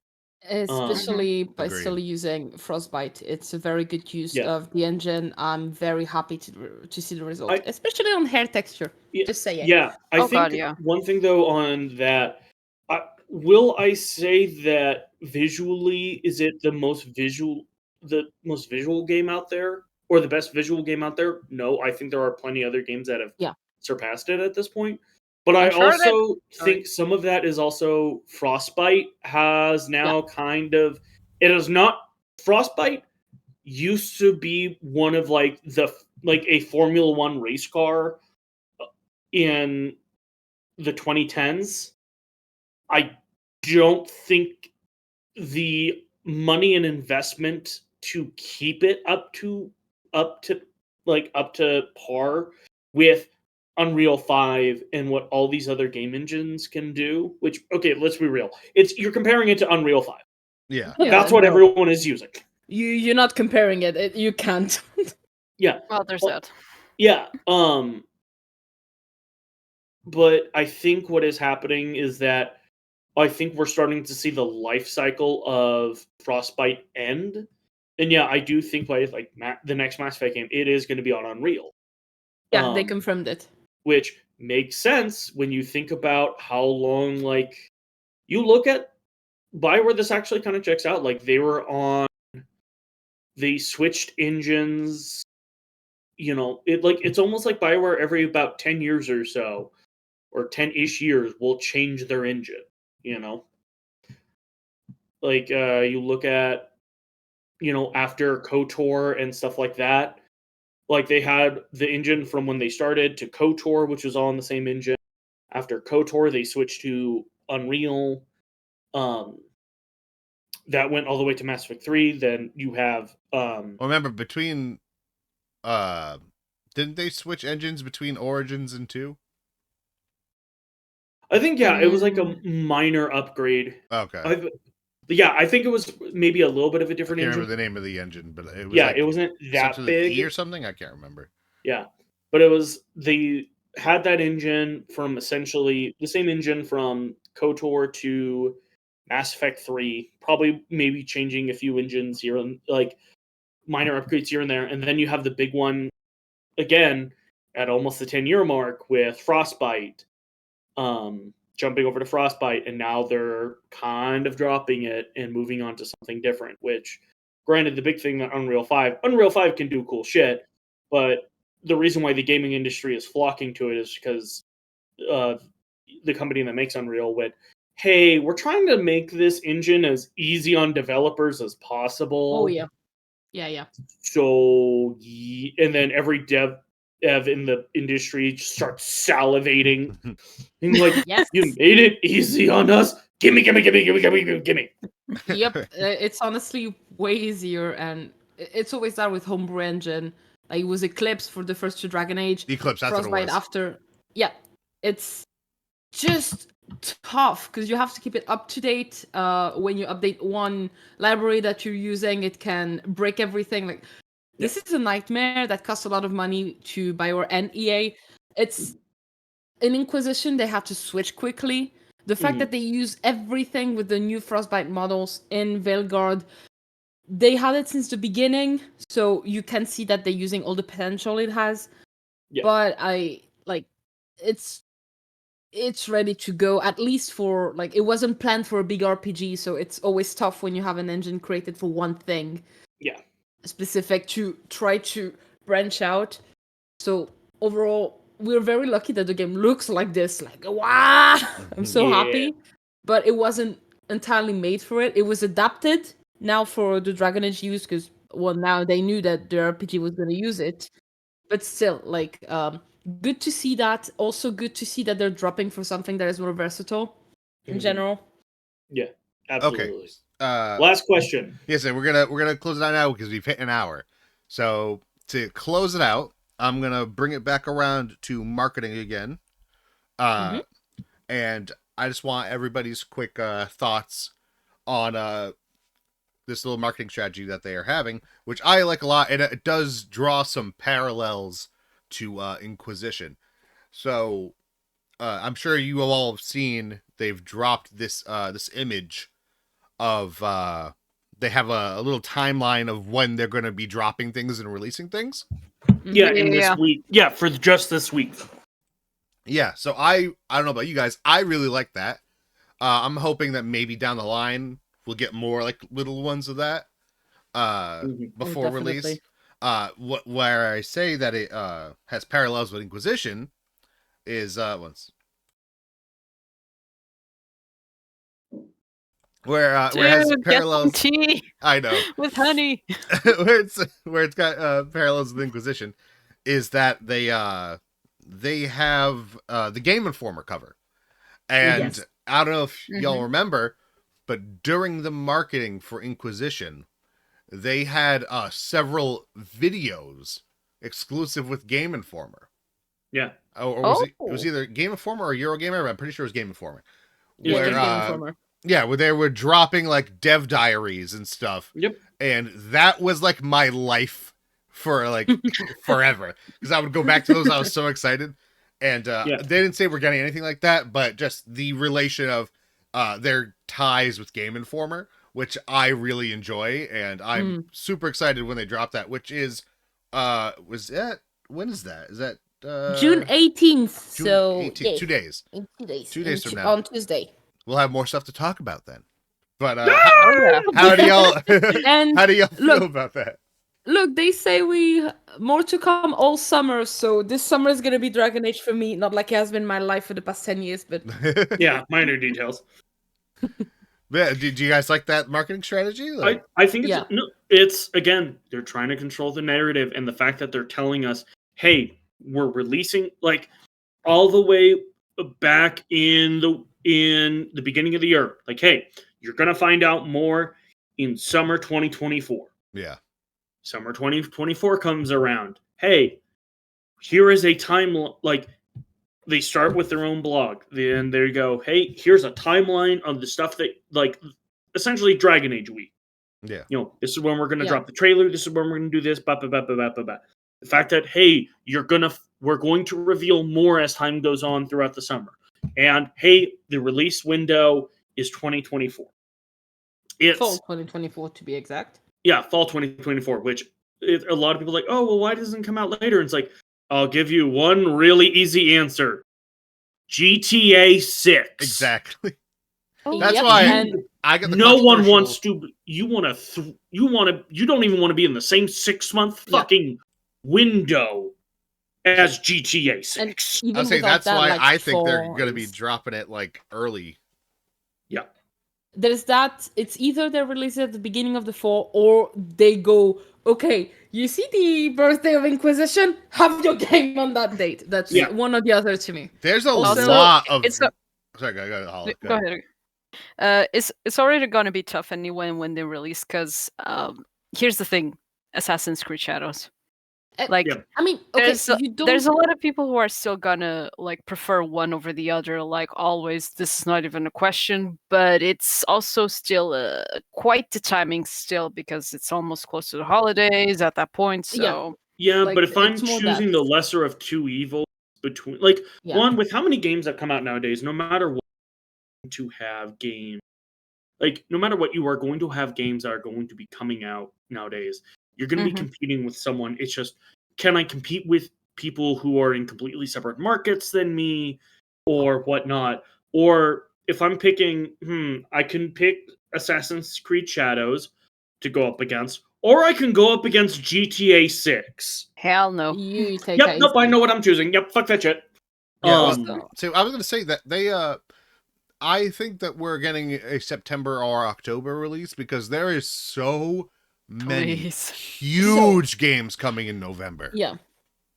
Speaker 4: Especially by
Speaker 1: Agreed.
Speaker 4: still using Frostbite. It's a very good use
Speaker 2: Yeah.
Speaker 4: of the engine. I'm very happy to see the result,
Speaker 2: I-
Speaker 4: especially on hair texture.
Speaker 2: Yeah,
Speaker 4: Just saying.
Speaker 2: Yeah, I
Speaker 3: Oh,
Speaker 2: think
Speaker 3: God, yeah.
Speaker 2: one thing though on that, will I say that visually is it the most visual game out there or the best visual game out there? No, I think there are plenty other games that have
Speaker 4: Yeah.
Speaker 2: surpassed it at this point. But
Speaker 3: I'm
Speaker 2: I
Speaker 3: sure that-
Speaker 2: also
Speaker 3: Sorry.
Speaker 2: think some of that is also Frostbite has now kind of it is not Frostbite used to be one of like a Formula 1 race car in the 2010s. I don't think the money and investment to keep it up to par with Unreal 5 and what all these other game engines can do, which okay, let's be real. You're comparing it to Unreal 5.
Speaker 1: Yeah.
Speaker 2: That's what
Speaker 4: no.
Speaker 2: everyone is using.
Speaker 4: You're not comparing it. You can't.
Speaker 2: Yeah.
Speaker 3: Well, there's
Speaker 2: Well,
Speaker 3: that.
Speaker 2: Yeah. But I think what is happening is that I think we're starting to see the life cycle of Frostbite end. And yeah, I do think by like the next Mass Effect game, it is going to be on Unreal.
Speaker 4: Yeah, they confirmed it.
Speaker 2: Which makes sense when you think about how long, like, you look at BioWare, this actually kind of checks out. Like, they switched engines, it's almost like BioWare every about 10 years or so, or 10-ish years, will change their engine, Like, you look at, after KOTOR and stuff like that, like, they had the engine from when they started to KOTOR, which was all on the same engine. After KOTOR, they switched to Unreal. That went all the way to Mass Effect 3. Then you have...
Speaker 1: Well, remember, between... didn't they switch engines between Origins and 2?
Speaker 2: I think, yeah, it was like a minor upgrade.
Speaker 1: Okay.
Speaker 2: I think it was maybe a little bit of a
Speaker 1: I
Speaker 2: different
Speaker 1: can't
Speaker 2: engine.
Speaker 1: remember the name of the engine, but it was
Speaker 2: it wasn't that
Speaker 1: to the
Speaker 2: big.
Speaker 1: E or something? I can't remember.
Speaker 2: Yeah, but it was, they had that engine from essentially the same engine from KOTOR to Mass Effect 3, probably maybe changing a few engines here, like minor upgrades here and there, and then you have the big one again at almost the 10-year mark with Frostbite, jumping over to Frostbite, and now they're kind of dropping it and moving on to something different, which, granted, the big thing that Unreal 5 can do cool shit, but the reason why the gaming industry is flocking to it is because the company that makes Unreal went, hey, we're trying to make this engine as easy on developers as possible.
Speaker 4: Oh, yeah. Yeah.
Speaker 2: So, and then every dev in the industry just starts salivating. And like,
Speaker 4: Yes.
Speaker 2: you made it easy on us. Gimme.
Speaker 4: Yep. It's honestly way easier, and it's always that with homebrew engine. Like, it was Eclipse for the first 2 Dragon Age.
Speaker 1: Eclipse, that's
Speaker 4: Frostbite
Speaker 1: what it was.
Speaker 4: after. Yeah. It's just tough because you have to keep it up to date. When you update one library that you're using, it can break everything. Like, this is a nightmare that costs a lot of money to BioWare and EA. It's in Inquisition, they have to switch quickly. The fact that they use everything with the new Frostbite models in Veilguard, they had it since the beginning, so you can see that they're using all the potential it has.
Speaker 2: Yeah.
Speaker 4: But it's ready to go, at least for, like, it wasn't planned for a big RPG, so it's always tough when you have an engine created for one thing.
Speaker 2: Yeah.
Speaker 4: Specific to try to branch out. So overall, we're very lucky that the game looks like this. Like, wow! I'm so happy. but it wasn't entirely made for it. It was adapted now for the Dragon Age use because now they knew that the RPG was going to use it. But still, like, good to see that. Also, good to see that they're dropping for something that is more versatile in general.
Speaker 2: Yeah, absolutely.
Speaker 1: Okay.
Speaker 2: Last question.
Speaker 1: Yes, and we're gonna close it out now because we've hit an hour. So to close it out, I'm gonna bring it back around to marketing again. And I just want everybody's quick thoughts on this little marketing strategy that they are having, which I like a lot, and it does draw some parallels to Inquisition. So I'm sure you all have seen they've dropped this this image of they have a little timeline of when they're going to be dropping things and releasing things.
Speaker 2: Yeah, in this week. Yeah, for just this week.
Speaker 1: Yeah, so I don't know about you guys. I really like that. I'm hoping that maybe down the line we'll get more like little ones of that before release. Where I say that it has parallels with Inquisition is where it has parallels.
Speaker 3: Tea
Speaker 1: I know
Speaker 3: with honey.
Speaker 1: where it's got parallels with Inquisition is that they have the Game Informer cover, and I don't know if y'all remember, but during the marketing for Inquisition, they had several videos exclusive with Game Informer.
Speaker 2: Yeah.
Speaker 1: Or was it was either Game Informer or Eurogamer? I'm pretty sure it was Game Informer.
Speaker 4: Yeah, Game Informer.
Speaker 1: Yeah, where they were dropping like dev diaries and stuff.
Speaker 2: Yep.
Speaker 1: And that was like my life for like forever. Because I would go back to those. I was so excited. And they didn't say we're getting anything like that, but just the relation of their ties with Game Informer, which I really enjoy. And I'm super excited when they drop that, which is, when is that? Is that
Speaker 4: June 18th?
Speaker 1: June
Speaker 4: so
Speaker 1: 18th,
Speaker 4: yeah.
Speaker 1: 2 days.
Speaker 4: In 2 days.
Speaker 1: 2 days from now.
Speaker 4: On Tuesday.
Speaker 1: We'll have more stuff to talk about then. But
Speaker 3: yeah.
Speaker 1: how do y'all
Speaker 4: And
Speaker 1: how do y'all feel
Speaker 4: look,
Speaker 1: about that?
Speaker 4: Look, they say more to come all summer, so this summer is gonna be Dragon Age for me. Not like it has been my life for the past 10 years, but
Speaker 2: Yeah, minor details.
Speaker 1: Yeah, do you guys like that marketing strategy? Like,
Speaker 2: I think it's again, they're trying to control the narrative, and the fact that they're telling us, hey, we're releasing like all the way back in the beginning of the year. Like, hey, you're gonna find out more in summer 2024.
Speaker 1: yeah.
Speaker 2: Summer 2024 comes around. Hey, here is a timeline. Like, they start with their own blog. Then there you go. Hey, here's a timeline of the stuff that, like, essentially Dragon Age week.
Speaker 1: Yeah.
Speaker 2: You know, this is when we're going to drop the trailer. This is when we're going to do this. The fact that, hey, we're going to reveal more as time goes on throughout the summer. And, hey, the release window is 2024. It's
Speaker 4: fall 2024 to be exact.
Speaker 2: Yeah, fall 2024, which a lot of people are like, oh, well, why doesn't it come out later? And it's like, I'll give you one really easy answer. GTA 6.
Speaker 1: Exactly.
Speaker 4: Oh,
Speaker 1: That's why I get the
Speaker 2: no one wants to. You don't even want to be in the same 6-month fucking window as GTA 6.
Speaker 1: I'll say that's why like, I think they're going to be dropping it like early.
Speaker 2: Yeah.
Speaker 4: There's that. It's either they release it at the beginning of the fall or they go, okay, you see the birthday of Inquisition? Have your game on that date. That's one or the other to me.
Speaker 1: There's a lot of... Sorry, go ahead, Halla.
Speaker 3: Go ahead. It's already going to be tough anyway when they release, because here's the thing. Assassin's Creed Shadows. Like,
Speaker 4: I mean, okay,
Speaker 3: there's a lot of people who are still gonna like prefer one over the other. Like always, this is not even a question. But it's also still quite the timing still, because it's almost close to the holidays at that point. So
Speaker 2: like, but if I'm choosing the lesser of two evils between, like, one, with how many games that come out nowadays, no matter what, to have games, like no matter what, you are going to have games that are going to be coming out nowadays. You're going to be competing with someone. It's just, can I compete with people who are in completely separate markets than me or whatnot? Or if I'm picking, I can pick Assassin's Creed Shadows to go up against, or I can go up against GTA 6.
Speaker 3: Hell no.
Speaker 2: Nope, I know what I'm choosing. Yep, fuck that shit.
Speaker 1: Yeah, so I was going to say that they, I think that we're getting a September or October release because there is so many
Speaker 3: Please.
Speaker 1: huge games coming in November.
Speaker 4: Yeah.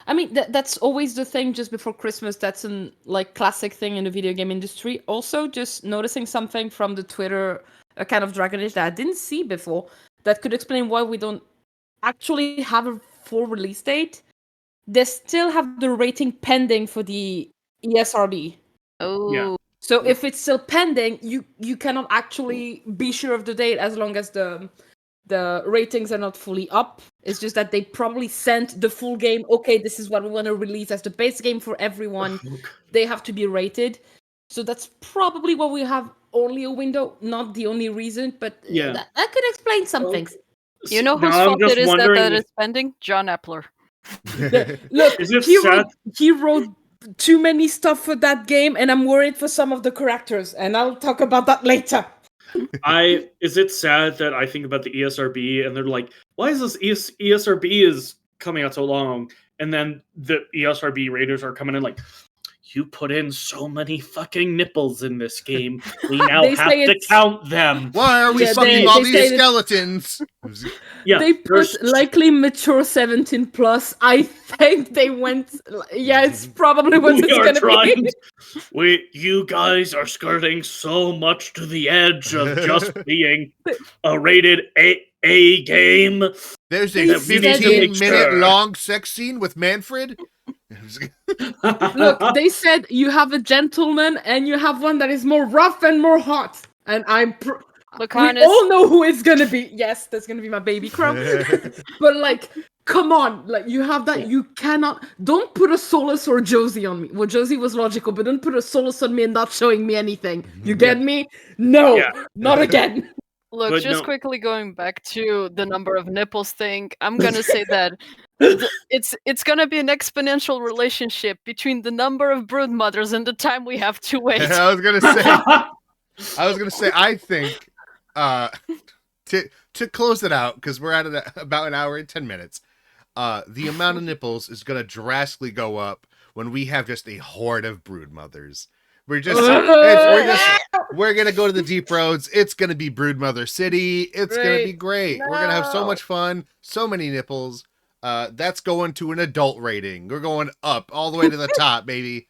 Speaker 4: I mean, that's always the thing just before Christmas. That's an like classic thing in the video game industry. Also, just noticing something from the Twitter account of Dragon Age that I didn't see before that could explain why we don't actually have a full release date. They still have the rating pending for the ESRB.
Speaker 3: Oh.
Speaker 2: Yeah.
Speaker 4: So if it's still pending, you cannot actually be sure of the date as long as the ratings are not fully up. It's just that they probably sent the full game. Okay, this is what we want to release as the base game for everyone. They have to be rated. So that's probably why we have only a window. Not the only reason, but
Speaker 2: Yeah.
Speaker 4: that could explain some things.
Speaker 3: You know
Speaker 2: Now
Speaker 3: whose
Speaker 2: I'm
Speaker 3: fault
Speaker 2: just
Speaker 3: it is
Speaker 2: wondering
Speaker 3: that
Speaker 2: if-
Speaker 3: is pending? John Epler.
Speaker 4: Look,
Speaker 2: Is it
Speaker 4: he
Speaker 2: sad?
Speaker 4: wrote too many stuff for that game, and I'm worried for some of the characters, and I'll talk about that later.
Speaker 2: Is it sad that I think about the ESRB and they're like, why is this ESRB is coming out so long? And then the ESRB raters are coming in like, you put in so many fucking nipples in this game. We now
Speaker 4: They
Speaker 2: have
Speaker 4: say
Speaker 2: to
Speaker 4: it's-
Speaker 2: count them.
Speaker 1: Why are we
Speaker 4: Yeah,
Speaker 1: sucking
Speaker 4: they
Speaker 1: all
Speaker 4: say
Speaker 1: these
Speaker 4: that-
Speaker 1: skeletons?
Speaker 2: Yeah,
Speaker 4: They
Speaker 2: there's-
Speaker 4: put likely mature 17 plus. I think they went. Yeah, it's probably what
Speaker 2: we
Speaker 4: it's
Speaker 2: are
Speaker 4: gonna
Speaker 2: trying.
Speaker 4: be.
Speaker 2: You guys are skirting so much to the edge of just being a rated A game.
Speaker 1: There's
Speaker 4: They
Speaker 1: a
Speaker 4: said
Speaker 1: 15-minute
Speaker 2: sure.
Speaker 1: long sex scene with Manfred.
Speaker 4: Look, they said you have a gentleman and you have one that is more rough and more hot. And
Speaker 3: Look,
Speaker 4: we
Speaker 3: honest.
Speaker 4: all know who it's gonna be. Yes, that's gonna be my baby crow. But like, come on, like you have that. You cannot. Don't put a Solus or Josie on me. Well, Josie was logical, but don't put a Solus on me and not showing me anything. You get me? No,
Speaker 2: Yeah.
Speaker 4: not again.
Speaker 3: Look,
Speaker 2: But
Speaker 3: just
Speaker 2: no-
Speaker 3: quickly going back to the number of nipples thing, I'm gonna say that it's gonna be an exponential relationship between the number of brood mothers and the time we have to wait.
Speaker 1: I was gonna say, I think, to close it out, because we're at about an hour and 10 minutes, the amount of nipples is gonna drastically go up when we have just a horde of brood mothers. We're gonna go to the deep roads. It's gonna be Broodmother City. It's gonna be great. We're gonna have so
Speaker 4: No.
Speaker 1: much fun. So many nipples. That's going to an adult rating. We're going up all the way to the top, baby.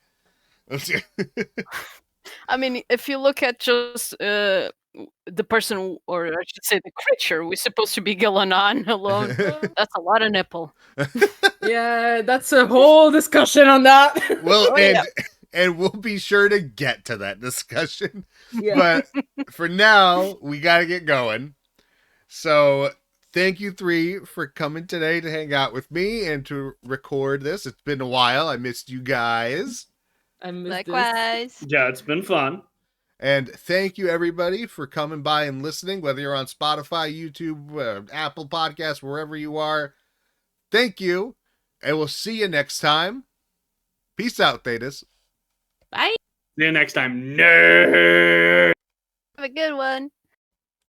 Speaker 3: I mean, if you look at just the person, or I should say the creature we're supposed to be going on alone, that's a lot of nipple.
Speaker 4: Yeah, that's a whole discussion on that.
Speaker 1: Well,
Speaker 3: Oh, yeah.
Speaker 1: and we'll be sure to get to that discussion.
Speaker 4: Yeah.
Speaker 1: But for now, we gotta get going. So thank you three for coming today to hang out with me and to record this. It's been a while. I missed you guys.
Speaker 4: I missed this.
Speaker 3: Likewise.
Speaker 2: Yeah, it's been fun.
Speaker 1: And thank you everybody for coming by and listening, whether you're on Spotify, YouTube, Apple Podcasts, wherever you are. Thank you. And we'll see you next time. Peace out, THEDAS.
Speaker 4: Bye.
Speaker 2: See you next time. Nerd.
Speaker 3: Have a good one.